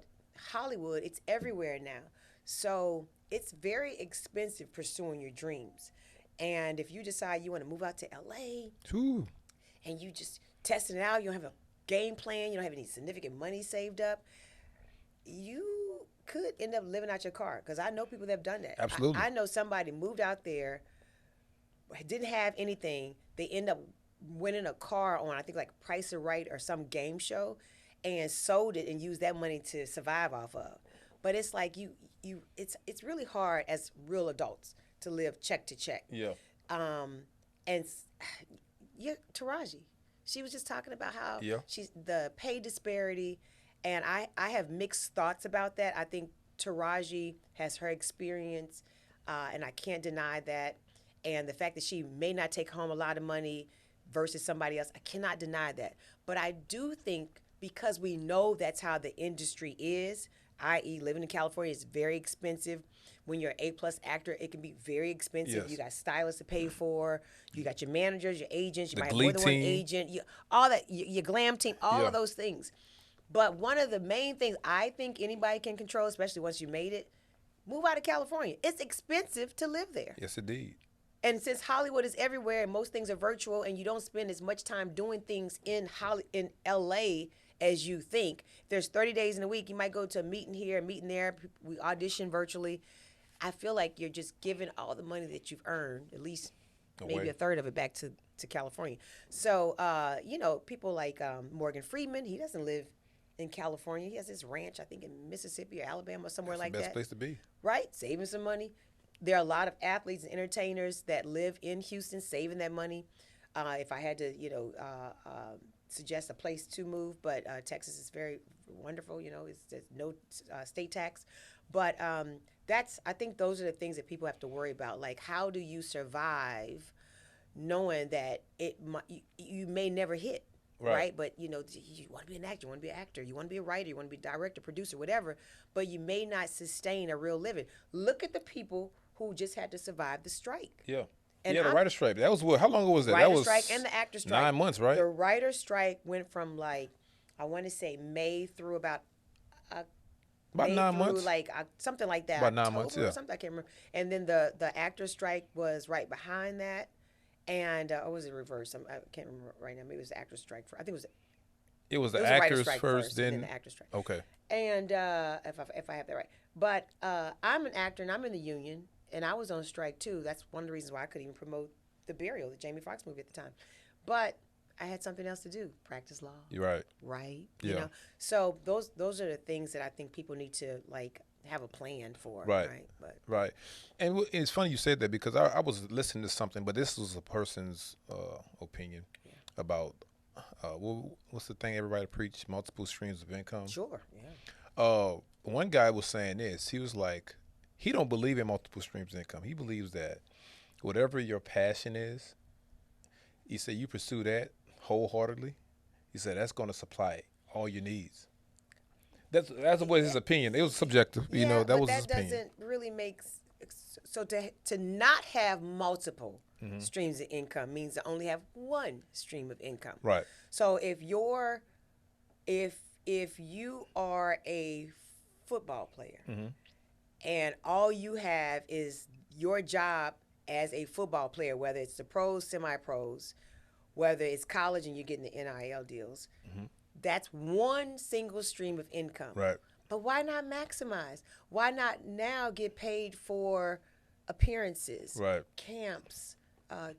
Hollywood, it's everywhere now. So it's very expensive pursuing your dreams. And if you decide you want to move out to LA and you just testing it out, you don't have a game plan, you don't have any significant money saved up, you could end up living out your car. Because I know people that have done that. Absolutely. I know somebody moved out there, didn't have anything. They end up winning a car on, I think, like Price is Right or some game show, and sold it and used that money to survive off of. But it's like it's really hard as real adults to live check to check. Yeah. And Taraji, she was just talking about how she's the pay disparity, and I have mixed thoughts about that. I think Taraji has her experience, and I can't deny that. And the fact that she may not take home a lot of money versus somebody else, I cannot deny that. But I do think, because we know that's how the industry is, i.e. living in California is very expensive. When you're an A+ actor, it can be very expensive. Yes. You got stylists to pay for. You got your managers, your agents. You might have Glee more than one team. agent. All that, your glam team, all Yeah. of those things. But one of the main things I think anybody can control, especially once you made it, move out of California. It's expensive to live there. Yes, indeed. And since Hollywood is everywhere and most things are virtual, and you don't spend as much time doing things in LA as you think. There's 30 days in a week. You might go to a meeting here, a meeting there. We audition virtually. I feel like you're just giving all the money that you've earned, at least maybe a third of it, back to California. So, people like Morgan Freeman, he doesn't live in California. He has this ranch, I think, in Mississippi or Alabama or somewhere like that. That's the best place to be. Right? Saving some money. There are a lot of athletes and entertainers that live in Houston saving that money. If I had to, suggest a place to move, but Texas is very wonderful. There's no state tax. But I think those are the things that people have to worry about. Like, how do you survive knowing that you may never hit? Right? But, you want to be an actor, you want to be an actor, you want to be a writer, you want to be a director, producer, whatever, but you may not sustain a real living. Look at the people who just had to survive the strike. Yeah. And the writer's strike. That was what? How long ago was that? That was strike and the actor's strike. 9 months, right? The writer's strike went from I want to say May through about About 9 months. Like something like that. About 9 months, yeah. Or something, I can't remember. And then the actor strike was right behind that. And or was it reverse? I can't remember right now. Maybe it was the actor strike. I think it was the actors first, then the actor strike. Okay. And if I have that right. But I'm an actor and I'm in the union and I was on strike too. That's one of the reasons why I couldn't even promote The Burial, the Jamie Foxx movie at the time. But I had something else to do, practice law. You're right. Right. Yeah. You know? So those are the things that I think people need to like have a plan for. Right. But right. And it's funny you said that because I was listening to something, but this was a person's opinion about what's the thing everybody preach, multiple streams of income. Sure. Yeah. One guy was saying this. He was like, he don't believe in multiple streams of income. He believes that whatever your passion is, he said you pursue that wholeheartedly. He said that's going to supply all your needs. That's what his opinion. It was subjective, you know. That was his opinion. That doesn't really make so to not have multiple streams of income means to only have one stream of income. Right. So if you are a football player and all you have is your job as a football player, whether it's the pros, semi-pros, whether it's college and you're getting the NIL deals, that's one single stream of income. Right. But why not maximize? Why not now get paid for appearances, right, camps,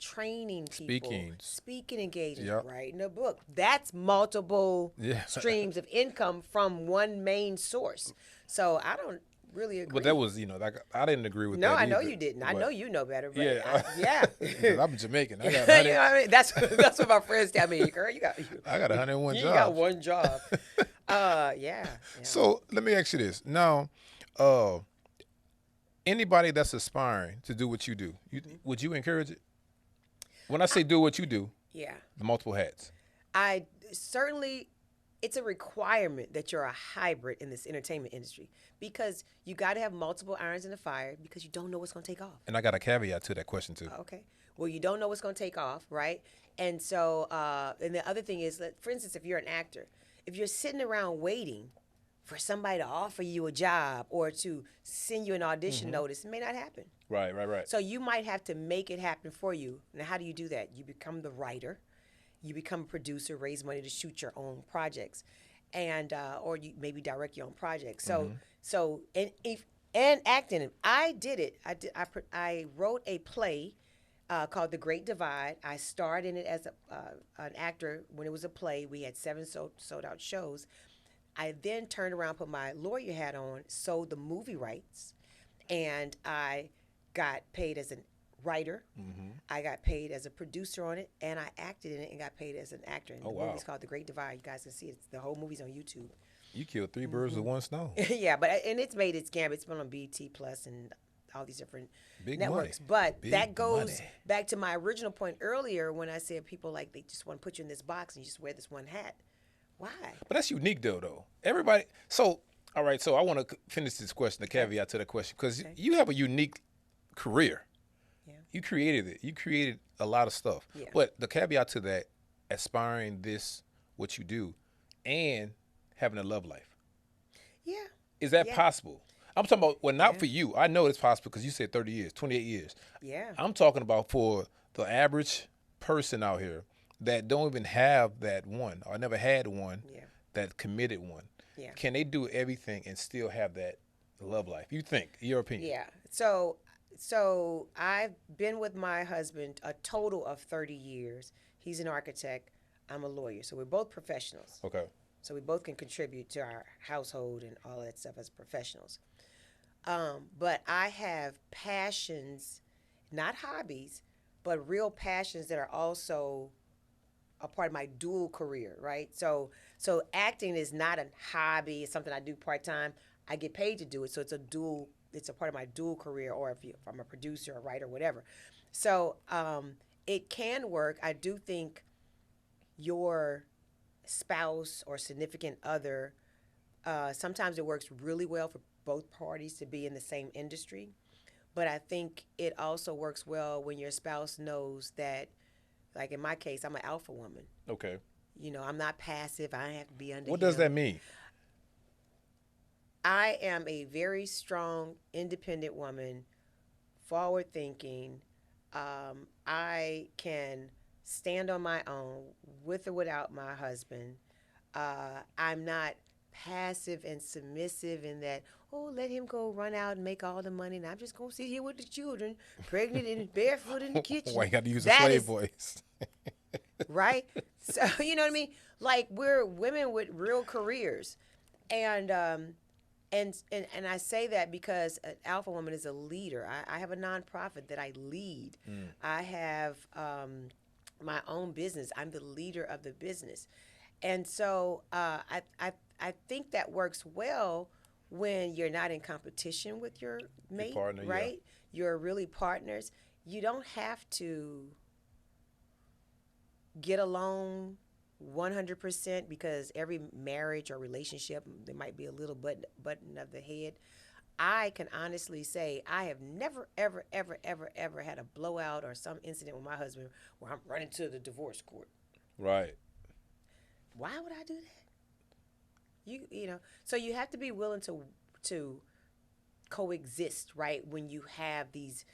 training people, speaking engagements, writing a book? That's multiple streams of income from one main source. So I don't really agree. But that was, like, I didn't agree with that. No, I know either. you didn't. I know you know better. But yeah. I'm Jamaican. I got you know what I mean? That's what my friends tell me. Girl, I got 101 jobs. You got one job. Yeah. So let me ask you this. Now, anybody that's aspiring to do what you do, would you encourage it? When I say do what you do, the multiple hats. I certainly, it's a requirement that you're a hybrid in this entertainment industry because you got to have multiple irons in the fire because you don't know what's going to take off. And I got a caveat to that question too. Okay. Well, you don't know what's going to take off, right? And so, and the other thing is, for instance, if you're an actor, if you're sitting around waiting for somebody to offer you a job or to send you an audition notice, it may not happen. Right. So you might have to make it happen for you. Now, how do you do that? You become the writer. You become a producer, raise money to shoot your own projects, and or you maybe direct your own projects. So and acting, I did it. I wrote a play called The Great Divide. I starred in it as an actor when it was a play. We had 7 sold out shows. I then turned around, put my lawyer hat on, sold the movie rights, and I got paid as an writer. I got paid as a producer on it, and I acted in it and got paid as an actor. And the movie's called The Great Divide. You guys can see it. The whole movie's on YouTube. You killed 3 birds with one stone. Yeah, and it's made its gambit. It's been on BT Plus and all these different networks. Money. But that goes back to my original point earlier when I said people like they just want to put you in this box and you just wear this one hat. Why? But that's unique though. Everybody. So all right. So I want to finish this question. The caveat to the question because you have a unique career. You created it. You created a lot of stuff. Yeah. But the caveat to that, aspiring what you do, and having a love life. Yeah. Is that possible? I'm talking about, well, not for you. I know it's possible because you said 30 years, 28 years. Yeah. I'm talking about for the average person out here that don't even have that one or never had one, that committed one. Yeah. Can they do everything and still have that love life? You think, your opinion? Yeah. So I've been with my husband a total of 30 years. He's an architect. I'm a lawyer. So we're both professionals. Okay. So we both can contribute to our household and all that stuff as professionals. But I have passions, not hobbies, but real passions that are also a part of my dual career, right? So acting is not a hobby. It's something I do part-time. I get paid to do it. So it's a part of my dual career, or if I'm a producer, a writer, whatever. So it can work. I do think your spouse or significant other, sometimes it works really well for both parties to be in the same industry. But I think it also works well when your spouse knows that, like in my case, I'm an alpha woman. Okay. I'm not passive. I have to be under What does that mean? I am a very strong, independent woman, forward thinking. I can stand on my own with or without my husband. I'm not passive and submissive in that, oh, let him go run out and make all the money, and I'm just going to sit here with the children, pregnant and barefoot in the kitchen. Why you got to use a That slave is voice? right. So you know what I mean? Like, we're women with real careers, and and I say that because an alpha woman is a leader. I have a nonprofit that I lead. I have my own business. I'm the leader of the business, and so I think that works well when you're not in competition with your mate, partner, yeah. right? You're really partners. You don't have to get along 100% because every marriage or relationship, there might be a little button of the head. I can honestly say I have never, ever, ever, ever, ever had a blowout or some incident with my husband where I'm running to the divorce court. Right. Why would I do that? You know, so you have to be willing to coexist, right? When you have these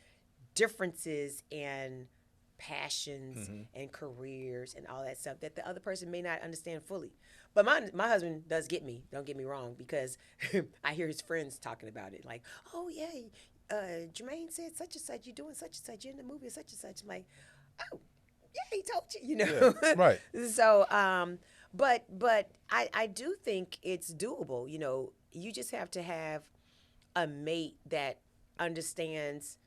differences in passions and careers and all that stuff that the other person may not understand fully. But my husband does get me, don't get me wrong, because I hear his friends talking about it. Like, oh, yeah, Jermaine said such and such, you're doing such and such, you're in the movie such and such. I'm like, oh, yeah, he told you, you know. Yeah, right. So, but I do think it's doable. You know, you just have to have a mate that understands.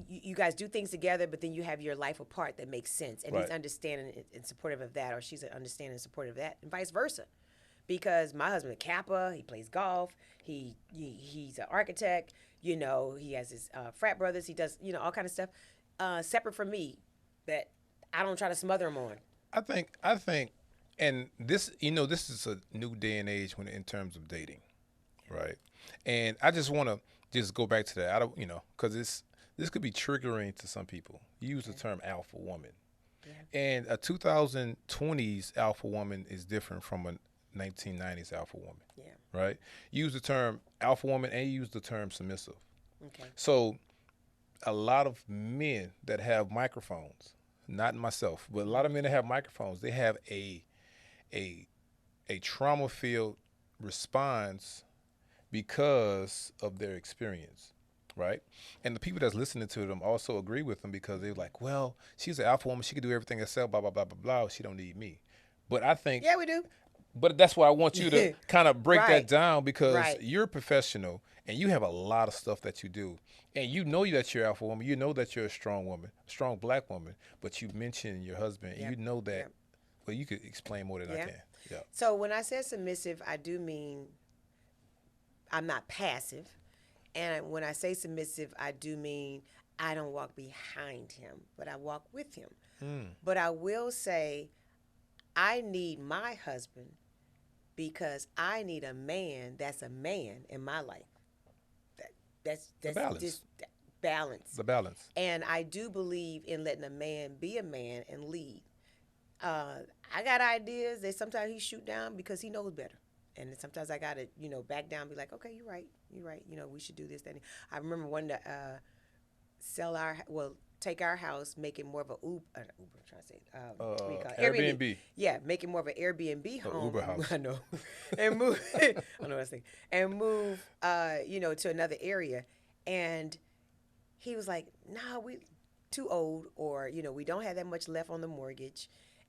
You guys do things together, but then you have your life apart that makes sense, and he's understanding and supportive of that, or she's understanding and supportive of that, and vice versa. Because my husband is a Kappa, he plays golf, he's an architect, you know, he has his frat brothers, he does, you know, all kind of stuff separate from me that I don't try to smother him on. I think, and this, you know, this is a new day and age when in terms of dating, right? And I just want to just go back to that. I don't, you know, because this could be triggering to some people. You use the term alpha woman. Yeah. And a 2020s alpha woman is different from a 1990s alpha woman. Yeah. Right? You use the term alpha woman and you use the term submissive. Okay. So a lot of men that have microphones, not myself, but a lot of men that have microphones, they have a trauma-filled response because of their experience. Right? And the people that's listening to them also agree with them because they're like, well, she's an alpha woman. She can do everything herself, blah, blah, blah, blah, blah. She don't need me. But I think... Yeah, we do. But that's why I want you to kind of break that down because you're a professional and you have a lot of stuff that you do. And you know that you're an alpha woman. You know that you're a strong woman, a strong black woman. But you mentioned your husband. And you know that... Well, you could explain more than I can. Yeah. So when I say submissive, I do mean I'm not passive. And when I say submissive, I do mean I don't walk behind him, but I walk with him. But I will say I need my husband because I need a man that's a man in my life. That's balance. Just balance. The balance. And I do believe in letting a man be a man and lead. I got ideas that sometimes he shoot down because he knows better. And sometimes I gotta, you know, back down and be like, okay, you're right. You know, we should do this, that. I remember wanting to take our house, make it more of a Uber. I'm trying to say, what do you call it? Airbnb. Yeah, make it more of an Airbnb home. Uber house. I know. And move. I know what I was thinking. And move, you know, to another area. And he was like, "Nah, we too old, or you know, we don't have that much left on the mortgage."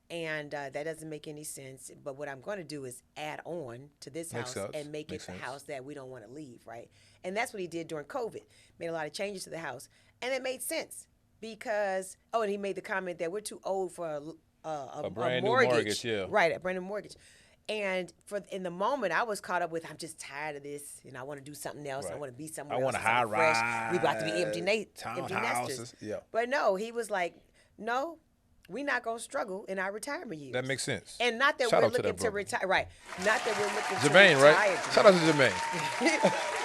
And that doesn't make any sense. But what I'm going to do is add on to this house and make it the house that we don't want to leave, right? And that's what he did during COVID. Made a lot of changes to the house. And it made sense because, and he made the comment that we're too old for a brand new mortgage. Yeah. Right, a brand new mortgage. And in the moment, I was caught up with, I'm just tired of this, and I want to do something else. Right. I want to be somewhere else. I want a high rise. We about to be empty nesters. Yeah. But no, he was like, no. we're not going to struggle in our retirement years. That makes sense. And not that Shout we're out to looking that to brother. retire. Right. Not that we're looking Jermaine, to retire. right? Shout out to Jermaine.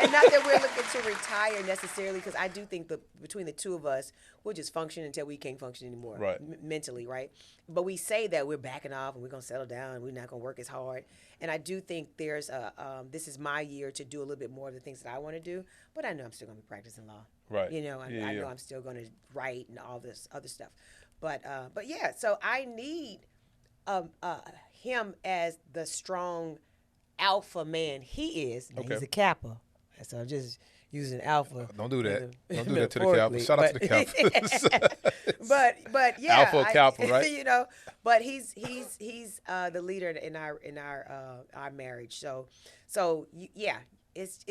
And not that we're looking to retire necessarily, because I do think between the two of us, we'll just function until we can't function anymore. Right. Mentally, right? But we say that we're backing off and we're going to settle down and we're not going to work as hard. And I do think there's this is my year to do a little bit more of the things that I want to do, but I know I'm still going to be practicing law. Right. You know, I know I'm still going to write and all this other stuff. But yeah, so I need him as the strong alpha man he is. Now, he's a Kappa, so I'm just using alpha. Don't do that. Don't do that to the Kappa. Shout out to the Kappa. but yeah, Alpha Kappa, right? You know, but he's the leader in our marriage. So yeah, it's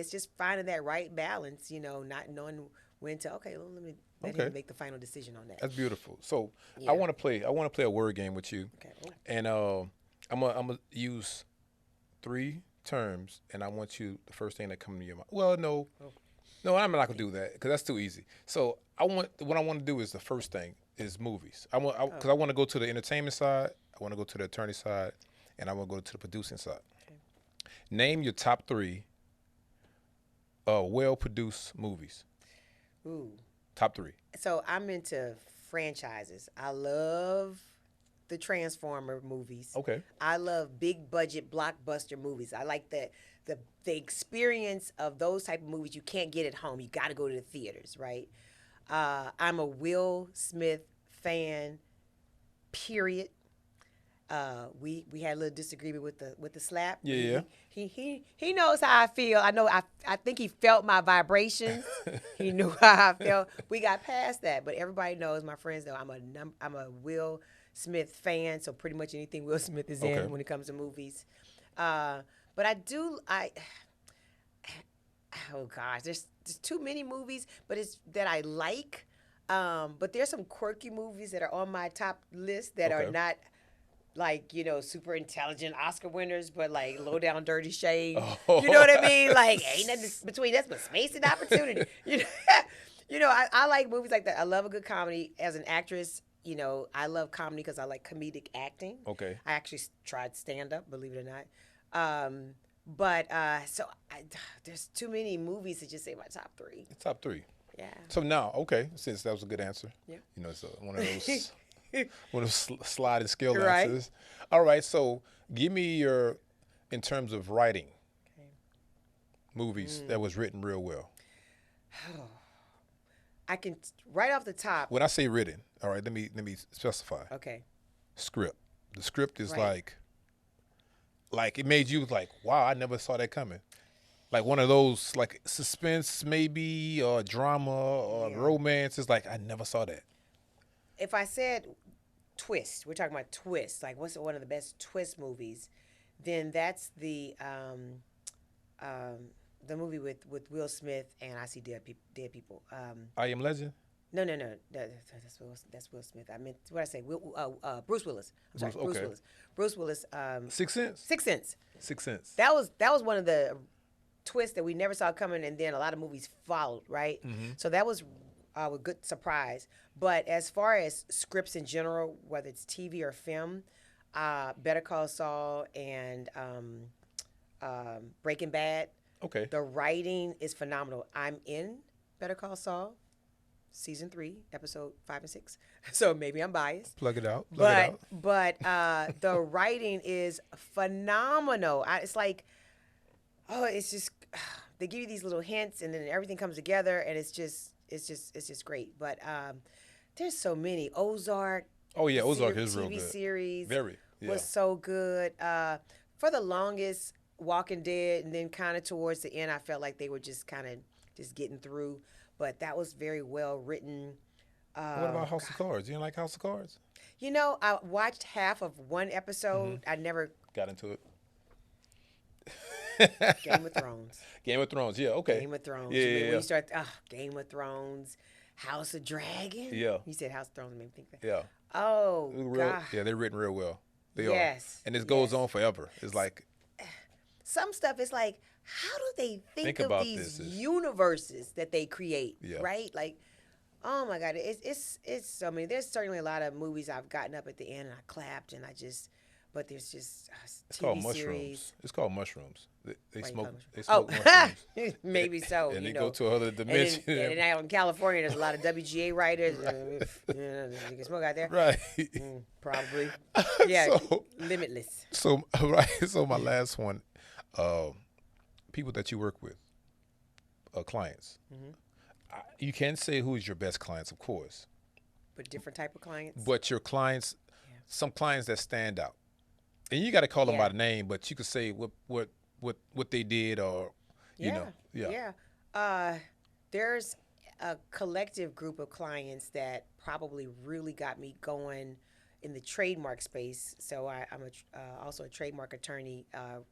just finding that right balance. You know, not knowing when to let him make the final decision on that. That's beautiful. So I want to play a word game with you. Okay. And I'm gonna use 3 terms, and I want you the first thing that comes to your mind. Well, no, I'm not gonna do that because that's too easy. So what I want to do is the first thing is movies. Because I want to go to the entertainment side, I want to go to the attorney side, and I want to go to the producing side. Okay. Name your top 3 well-produced movies. Ooh. Top 3. So I'm into franchises. I love the Transformer movies. Okay. I love big budget blockbuster movies. I like the experience of those type of movies you can't get at home. You got to go to the theaters, right? I'm a Will Smith fan. Period. We had a little disagreement with the slap. Yeah. He knows how I feel. I know. I think he felt my vibrations. He knew how I felt. We got past that, but everybody knows. My friends know I'm a Will Smith fan. So pretty much anything Will Smith is in when it comes to movies. But oh gosh, there's too many movies, but it's that I like. But there's some quirky movies that are on my top list that are not like, you know, super intelligent Oscar winners, but like low down dirty shade. Oh. You know what I mean? Like ain't nothing between us but space and opportunity. You know, I like movies like that. I love a good comedy. As an actress, you know, I love comedy because I like comedic acting. Okay. I actually tried stand up, believe it or not. There's too many movies to just say my top 3. Top 3. Yeah. So now, since that was a good answer. Yeah. You know, it's one of those. One of those sliding scale answers. All right, so give me in terms of writing, movies that was written real well. I can, right off the top. When I say written, all right, let me specify. Okay. Script. The script is like it made you like, wow, I never saw that coming. Like one of those, like suspense maybe, or drama, or romance. It's like, I never saw that. If I said twist, we're talking about twist, like what's one of the best twist movies, then that's the movie with Will Smith and I See Dead People. I Am Legend? No. That's Will Smith. I meant, what did I say? Bruce Willis. I'm sorry, Bruce Willis. Bruce Willis. Sixth Sense? Sixth Sense. That was one of the twists that we never saw coming, and then a lot of movies followed, right? Mm-hmm. So that was a good surprise. But as far as scripts in general, whether it's TV or film, Better Call Saul and Breaking Bad, the writing is phenomenal. I'm in Better Call Saul, season 3, episode 5 and 6. So maybe I'm biased. Plug it out. But the writing is phenomenal. It's like, it's just they give you these little hints, and then everything comes together, and it's just great. But there's so many. Ozark. Oh yeah, Ozark is real good. TV series was so good. For the longest, Walking Dead, and then kind of towards the end, I felt like they were just kind of just getting through. But that was very well written. What about House of Cards? You didn't like House of Cards? You know, I watched half of one episode. Mm-hmm. I never got into it. Game of Thrones. Game of Thrones, yeah, okay. Game of Thrones. When you start, Game of Thrones, House of Dragon. Yeah. You said House of Thrones, made me think that. Yeah. Oh, God. Yeah, they're written real well. They are. And this goes on forever. It's like. Some stuff is like, how do they think of these universes that they create, right? Like, Oh my God, it's so many. There's certainly a lot of movies I've gotten up at the end and I clapped and I just, but there's just It's called TV mushrooms. series. It's called mushrooms. They Why you smoke. call them? They Oh, smoke mushrooms, maybe so. and You they go know, to another and dimension. then out in California, there's a lot of WGA writers. You can smoke out there. Right. Probably. Yeah, So, limitless. so right. So my last one, uh, people that you work with, clients. You can say who's your best clients, of course, But different type of clients. but your clients, Yeah. some clients that stand out, and you got to call them Yeah. by name, but you could say what they did, or you Yeah, know, yeah. yeah. There's a collective group of clients that probably really got me going in the trademark space. So also a trademark attorney.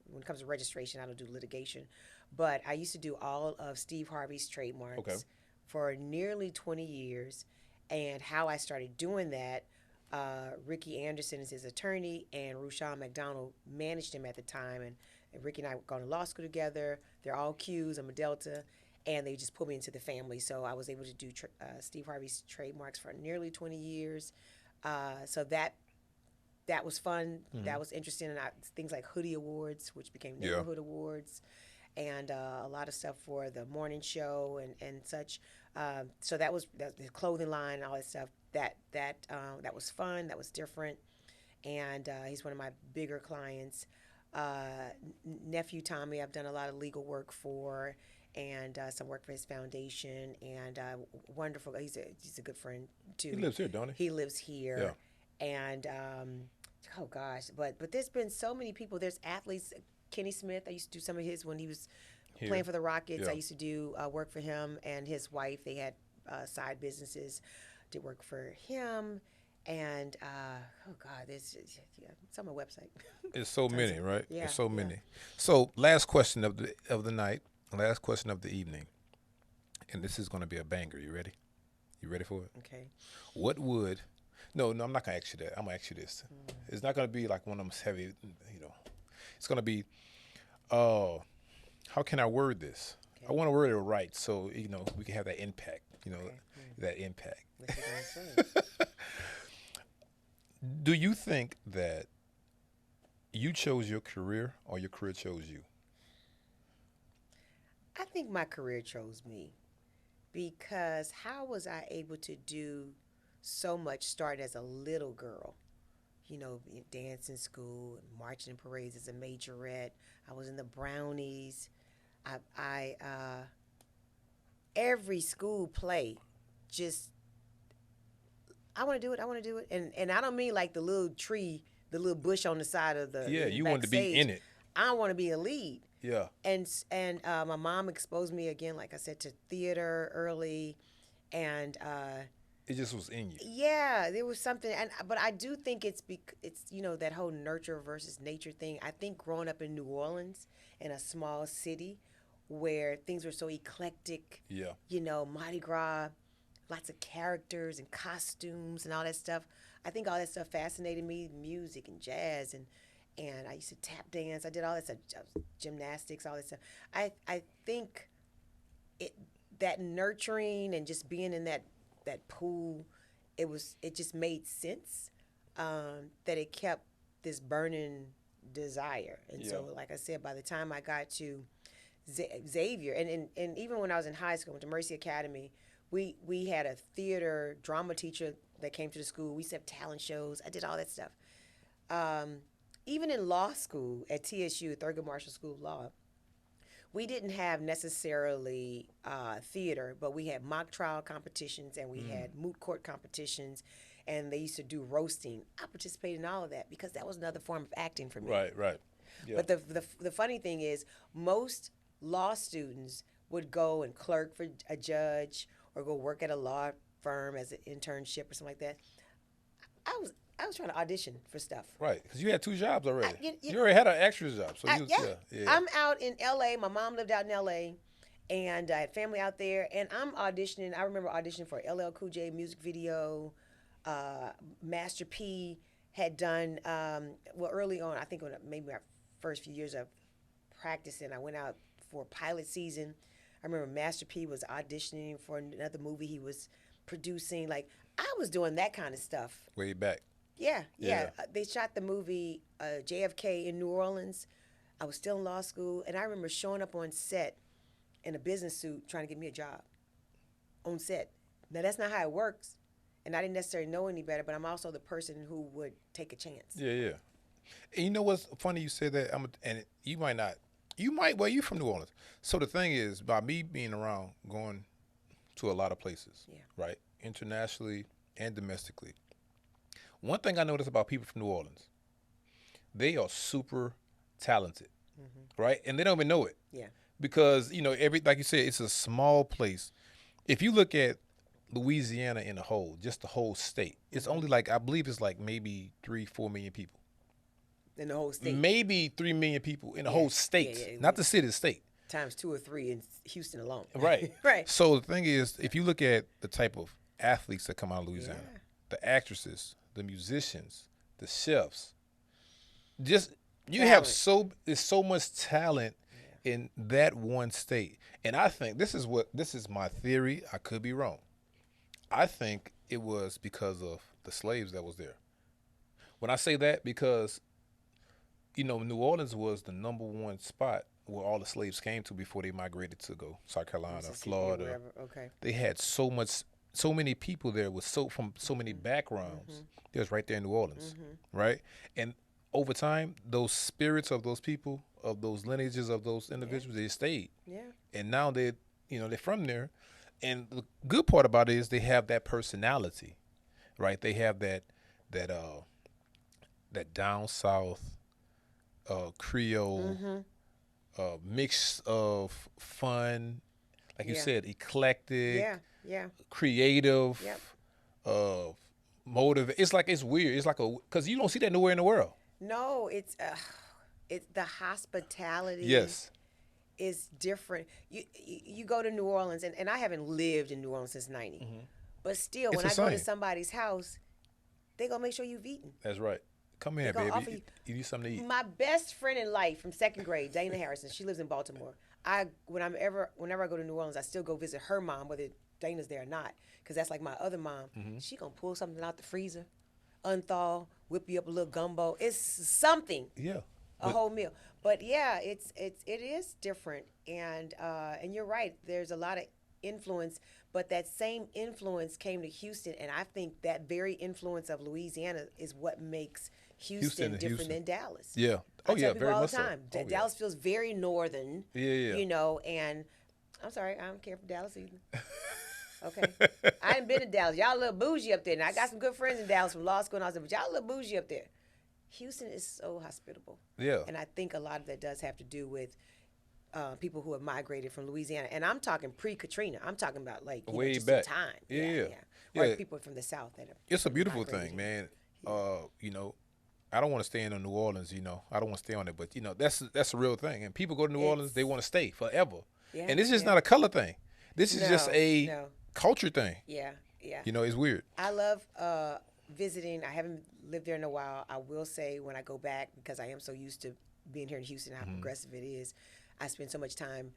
When it comes to registration, I don't do litigation, but I used to do all of Steve Harvey's trademarks Okay. for nearly 20 years. And how I started doing that, Ricky Anderson is his attorney, and Rushan McDonald managed him at the time. And Ricky and I were going to law school together. They're all Qs. I'm a Delta. And they just put me into the family. So I was able to do Steve Harvey's trademarks for nearly 20 years. So that was fun. That was interesting. And things like Hoodie Awards, which became Yeah. Neighborhood Awards, and a lot of stuff for the morning show and such. So that was the clothing line and all that stuff. That was fun. That was different. And he's one of my bigger clients. Nephew Tommy, I've done a lot of legal work for, and some work for his foundation. And wonderful. He's a good friend too. He lives here, don't he? He lives here. Yeah. And oh gosh, but there's been so many people. There's athletes. Kenny Smith, I used to do some of his when he was Here. playing for the Rockets. Yeah. I used to do work for him and his wife. They had side businesses. Did work for him. And oh God, there's it's on my website. It's so many, right? Yeah, It's so yeah. many. So last question of the night, last question of the evening, and this is going to be a banger. You ready? You ready for it? Okay. What would? No, I'm not gonna ask you that. I'm gonna ask you this. It's not gonna be like one of them heavy. It's gonna be. How can I word this? Okay. I want to word it right, so we can have that impact. Okay. That impact. What you gonna say? Do you think that you chose your career or your career chose you? I think my career chose me, because how was I able to do so much starting as a little girl? Dancing school, marching in parades as a majorette. I was in the Brownies. I every school play, just I want to do it. I want to do it, and I don't mean like the little tree, the little bush on the side of the Yeah, you wanted to backstage. be in it. I want to be a lead. Yeah. And my mom exposed me again, like I said, to theater early, and It just was in you. yeah, there was something. But I do think it's that whole nurture versus nature thing. I think growing up in New Orleans, in a small city, where things were so eclectic, Yeah. Mardi Gras, lots of characters and costumes and all that stuff. I think all that stuff fascinated me, music and jazz, and I used to tap dance. I did all that stuff, gymnastics, all that stuff. I think that nurturing and just being in that pool, it just made sense, that it kept this burning desire. And so, like I said, by the time I got to Xavier, and even when I was in high school, went to Mercy Academy, we had a theater drama teacher that came to the school. We used to have talent shows. I did all that stuff. Even in law school at TSU, Thurgood Marshall School of Law, we didn't have necessarily theater, but we had mock trial competitions and we had moot court competitions, and they used to do roasting. I participated in all of that because that was another form of acting for me. Right. Yeah. But the funny thing is, most law students would go and clerk for a judge or go work at a law firm as an internship or something like that. I was trying to audition for stuff. Right, because you had 2 jobs already. You You already had an extra job, so yeah. yeah. I'm out in L.A. My mom lived out in L.A. and I had family out there, and I'm auditioning. I remember auditioning for LL Cool J music video. Master P had done early on. I think maybe my first few years of practicing, I went out for pilot season. I remember Master P was auditioning for another movie he was producing. Like, I was doing that kind of stuff. Way back. Yeah. They shot the movie JFK in New Orleans. I was still in law school, and I remember showing up on set in a business suit trying to get me a job on set. Now, that's not how it works, and I didn't necessarily know any better, but I'm also the person who would take a chance. Yeah. And you know what's funny? You say that, and you might not. Well, you from New Orleans. So the thing is, by me being around, going to a lot of places, right, internationally and domestically, one thing I notice about people from New Orleans, they are super talented, right? And they don't even know it. Yeah. Because, like you said, it's a small place. If you look at Louisiana in a whole, just the whole state, it's only like, I believe it's like maybe 3-4 million people. In the whole state? Maybe 3 million people in the whole state. Yeah. Not the city, the state. Times 2 or 3 in Houston alone. Right. Right. So the thing is, if you look at the type of athletes that come out of Louisiana, the actresses, the musicians, the chefs, just you have there's so much talent in that one state. And I think this is my theory. I could be wrong. I think it was because of the slaves that was there. When I say that, because New Orleans was the number one spot where all the slaves came to before they migrated to go South Carolina, Florida. Okay. They had so many people there with from so many backgrounds. It was right there in New Orleans, right? And over time, those spirits of those people, of those lineages of those individuals, they stayed. Yeah. And now they're from there. And the good part about it is they have that personality, right? They have that down south Creole mix of fun, like you said, eclectic, creative, motive. It's weird. It's like because you don't see that nowhere in the world. No, it's the hospitality. Yes. Is different. You go to New Orleans, and I haven't lived in New Orleans since '90, but still, when I go to somebody's house, they gonna make sure you've eaten. That's right. Come here, baby. You need something to eat. My best friend in life from second grade, Dana Harrison, she lives in Baltimore. Whenever I go to New Orleans, I still go visit her mom, whether Dana's there or not, because that's like my other mom. She gonna pull something out the freezer, unthaw, whip you up a little gumbo. It's something. Yeah. A whole meal. But yeah, it is different, and you're right. There's a lot of influence, but that same influence came to Houston, and I think that very influence of Louisiana is what makes Houston different than Dallas. Yeah. I tell people very all much the time. so. Dallas feels very northern. Yeah. And I'm sorry, I don't care for Dallas either. Okay. I ain't been to Dallas. Y'all a little bougie up there. Now I got some good friends in Dallas from law school, and I was like, but y'all a little bougie up there. Houston is so hospitable. Yeah. And I think a lot of that does have to do with people who have migrated from Louisiana. And I'm talking pre-Katrina. I'm talking about way just back. in time. Yeah. Or people from the South that have It's a beautiful thing, man. I don't want to stay in New Orleans, I don't want to stay on it, but that's a real thing. And people go to New Orleans, they want to stay forever. Yeah, and this is not a color thing. This is just a culture thing. Yeah. It's weird. I love visiting. I haven't lived there in a while. I will say when I go back, because I am so used to being here in Houston, how progressive it is, I spend so much time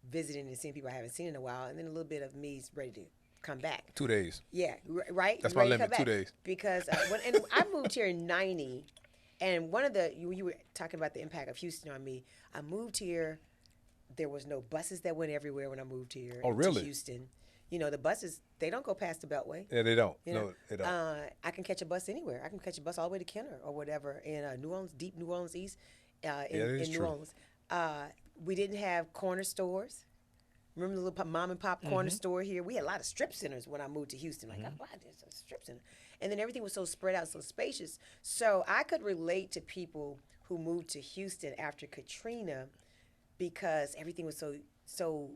visiting and seeing people I haven't seen in a while, and then a little bit of me is ready to come back. 2 days. Yeah, right? That's my limit, 2 days. Because and I moved here in '90, and you were talking about the impact of Houston on me. I moved here. There was no buses that went everywhere when I moved here to Houston. The buses, they don't go past the Beltway. Yeah, they don't. No, they don't. I can catch a bus anywhere. I can catch a bus all the way to Kenner or whatever in New Orleans, deep New Orleans East, in New Orleans. We didn't have corner stores. Remember the little mom and pop corner store here? We had a lot of strip centers when I moved to Houston. Like, wow, there's a strip center. And then everything was so spread out, so spacious. So I could relate to people who moved to Houston after Katrina because everything was so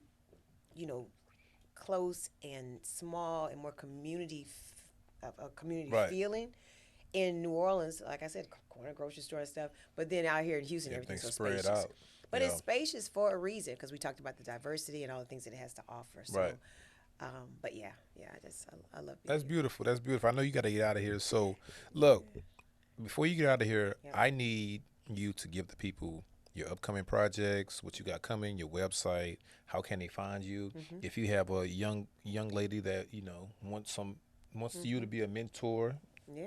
close and small and more community feeling. In New Orleans, like I said, corner grocery store and stuff. But then out here in Houston, everything's so spread spacious. Out. But it's spacious for a reason because we talked about the diversity and all the things that it has to offer. So, right. But I love it. That's beautiful. That's beautiful. I know you got to get out of here. So, look, before you get out of here, I need you to give the people your upcoming projects, what you got coming, your website, how can they find you? If you have a young lady that, you know, wants you to be a mentor,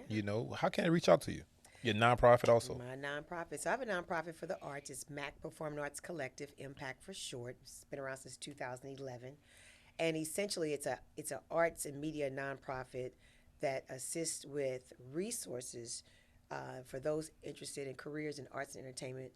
you know, how can they reach out to you? Your nonprofit also. My nonprofit. So I have a nonprofit for the arts. It's Mack Performing Arts Collective, Impact for short. It's been around since 2011. And essentially it's a arts and media nonprofit that assists with resources for those interested in careers in arts and entertainment.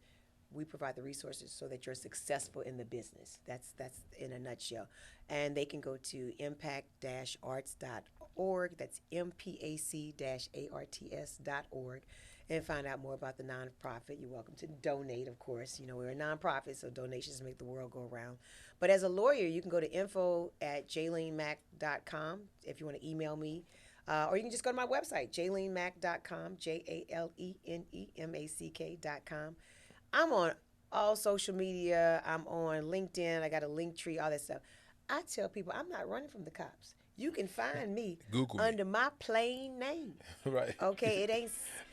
We provide the resources so that you're successful in the business. That's in a nutshell. And they can go to impact-arts.org. That's MPAC-ARTS.org, and find out more about the nonprofit. You're welcome to donate, of course. You know, we're a nonprofit, so donations make the world go around. But as a lawyer, you can go to info@jalenemack.com if you want to email me. Or you can just go to my website, jalenemack.com, JALENEMACK.com. I'm on all social media. I'm on LinkedIn. I got a link tree, all that stuff. I tell people I'm not running from the cops. You can find me under my plain name. Right. Okay, it ain't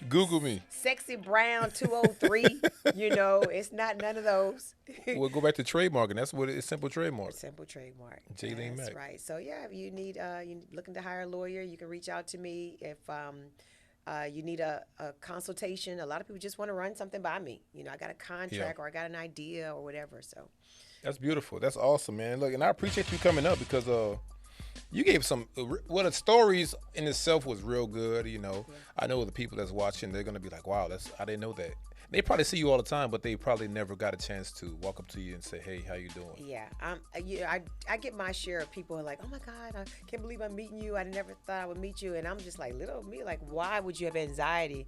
Google me. Sexy Brown 203. You know, it's not none of those. We'll go back to trademarking. That's what it's, simple trademark. Simple trademark. Jalene Mack. That's right. So yeah, if you need you looking to hire a lawyer, you can reach out to me. If you need a consultation, a lot of people just want to run something by me. You know, I got a contract or I got an idea or whatever. So that's beautiful. That's awesome, man. Look, and I appreciate you coming up because you gave some, the stories in itself was real good, you know. Yeah. I know the people that's watching, they're going to be like, wow, I didn't know that. They probably see you all the time, but they probably never got a chance to walk up to you and say, hey, how you doing? Yeah, I get my share of people who are like, oh my God, I can't believe I'm meeting you. I never thought I would meet you. And I'm just like, little me, like, why would you have anxiety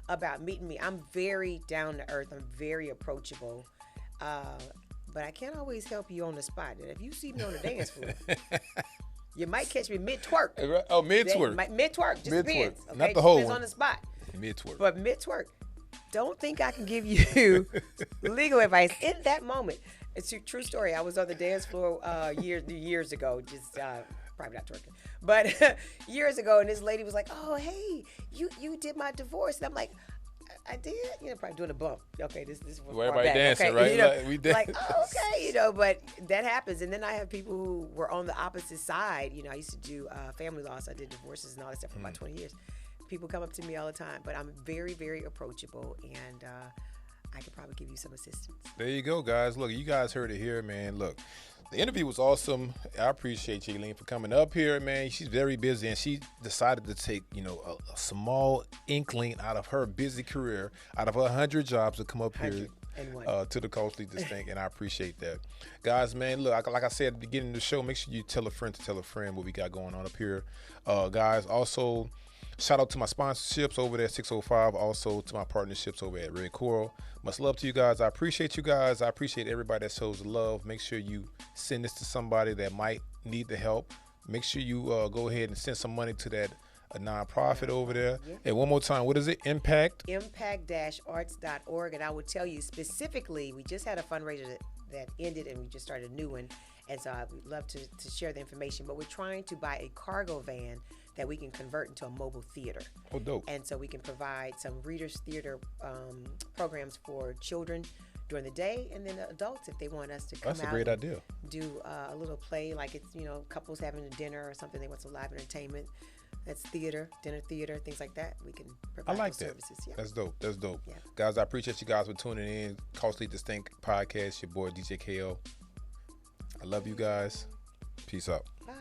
about meeting me? I'm very down to earth. I'm very approachable. But I can't always help you on the spot. And if you see me on the dance floor, you might catch me mid-twerk. Oh, mid-twerk. Mid-twerk. Just depends. Okay? Not the whole depends one. On the spot. Mid-twerk. But mid-twerk. Don't think I can give you legal advice in that moment. It's a true story. I was on the dance floor years ago, just probably not twerking, but years ago, and this lady was like, "Oh, hey, you did my divorce," and I'm like, "I did," you know, probably doing a bump. Okay, this was well, everybody dancing, okay? Right? You know, like, we did. Like, oh, okay, you know, but that happens. And then I have people who were on the opposite side. You know, I used to do family law, so I did divorces and all that stuff for about 20 years. People come up to me all the time, but I'm very, very approachable, and I could probably give you some assistance. There you go, guys. Look, you guys heard it here, man. Look, the interview was awesome. I appreciate Jalene for coming up here, man. She's very busy, and she decided to take, you know, a small inkling out of her busy career, out of her 100 jobs to come up here to the Culturally Distinct, and I appreciate that. Guys, man, look, like I said at the beginning of the show, make sure you tell a friend to tell a friend what we got going on up here. Guys, also, shout out to my sponsorships over there at 605, also to my partnerships over at Red Coral. Much love to you guys. I appreciate you guys. I appreciate everybody that shows love. Make sure you send this to somebody that might need the help. Make sure you go ahead and send some money to that nonprofit over there. Yeah. And one more time, what is it? Impact-arts.org. And I will tell you specifically, we just had a fundraiser that ended, and we just started a new one. And so I would love to share the information. But we're trying to buy a cargo van that we can convert into a mobile theater. Oh, dope. And so we can provide some readers theater programs for children during the day, and then the adults if they want us to come out. That's a great idea. Do a little play, like it's, you know, couples having a dinner or something, they want some live entertainment. That's theater, dinner theater, things like that. We can provide those services. Yeah. That's dope. That's dope. Yeah. Guys, I appreciate you guys for tuning in. Culturally Distinct Podcast, your boy DJ KO. I love you guys. Peace out. Bye.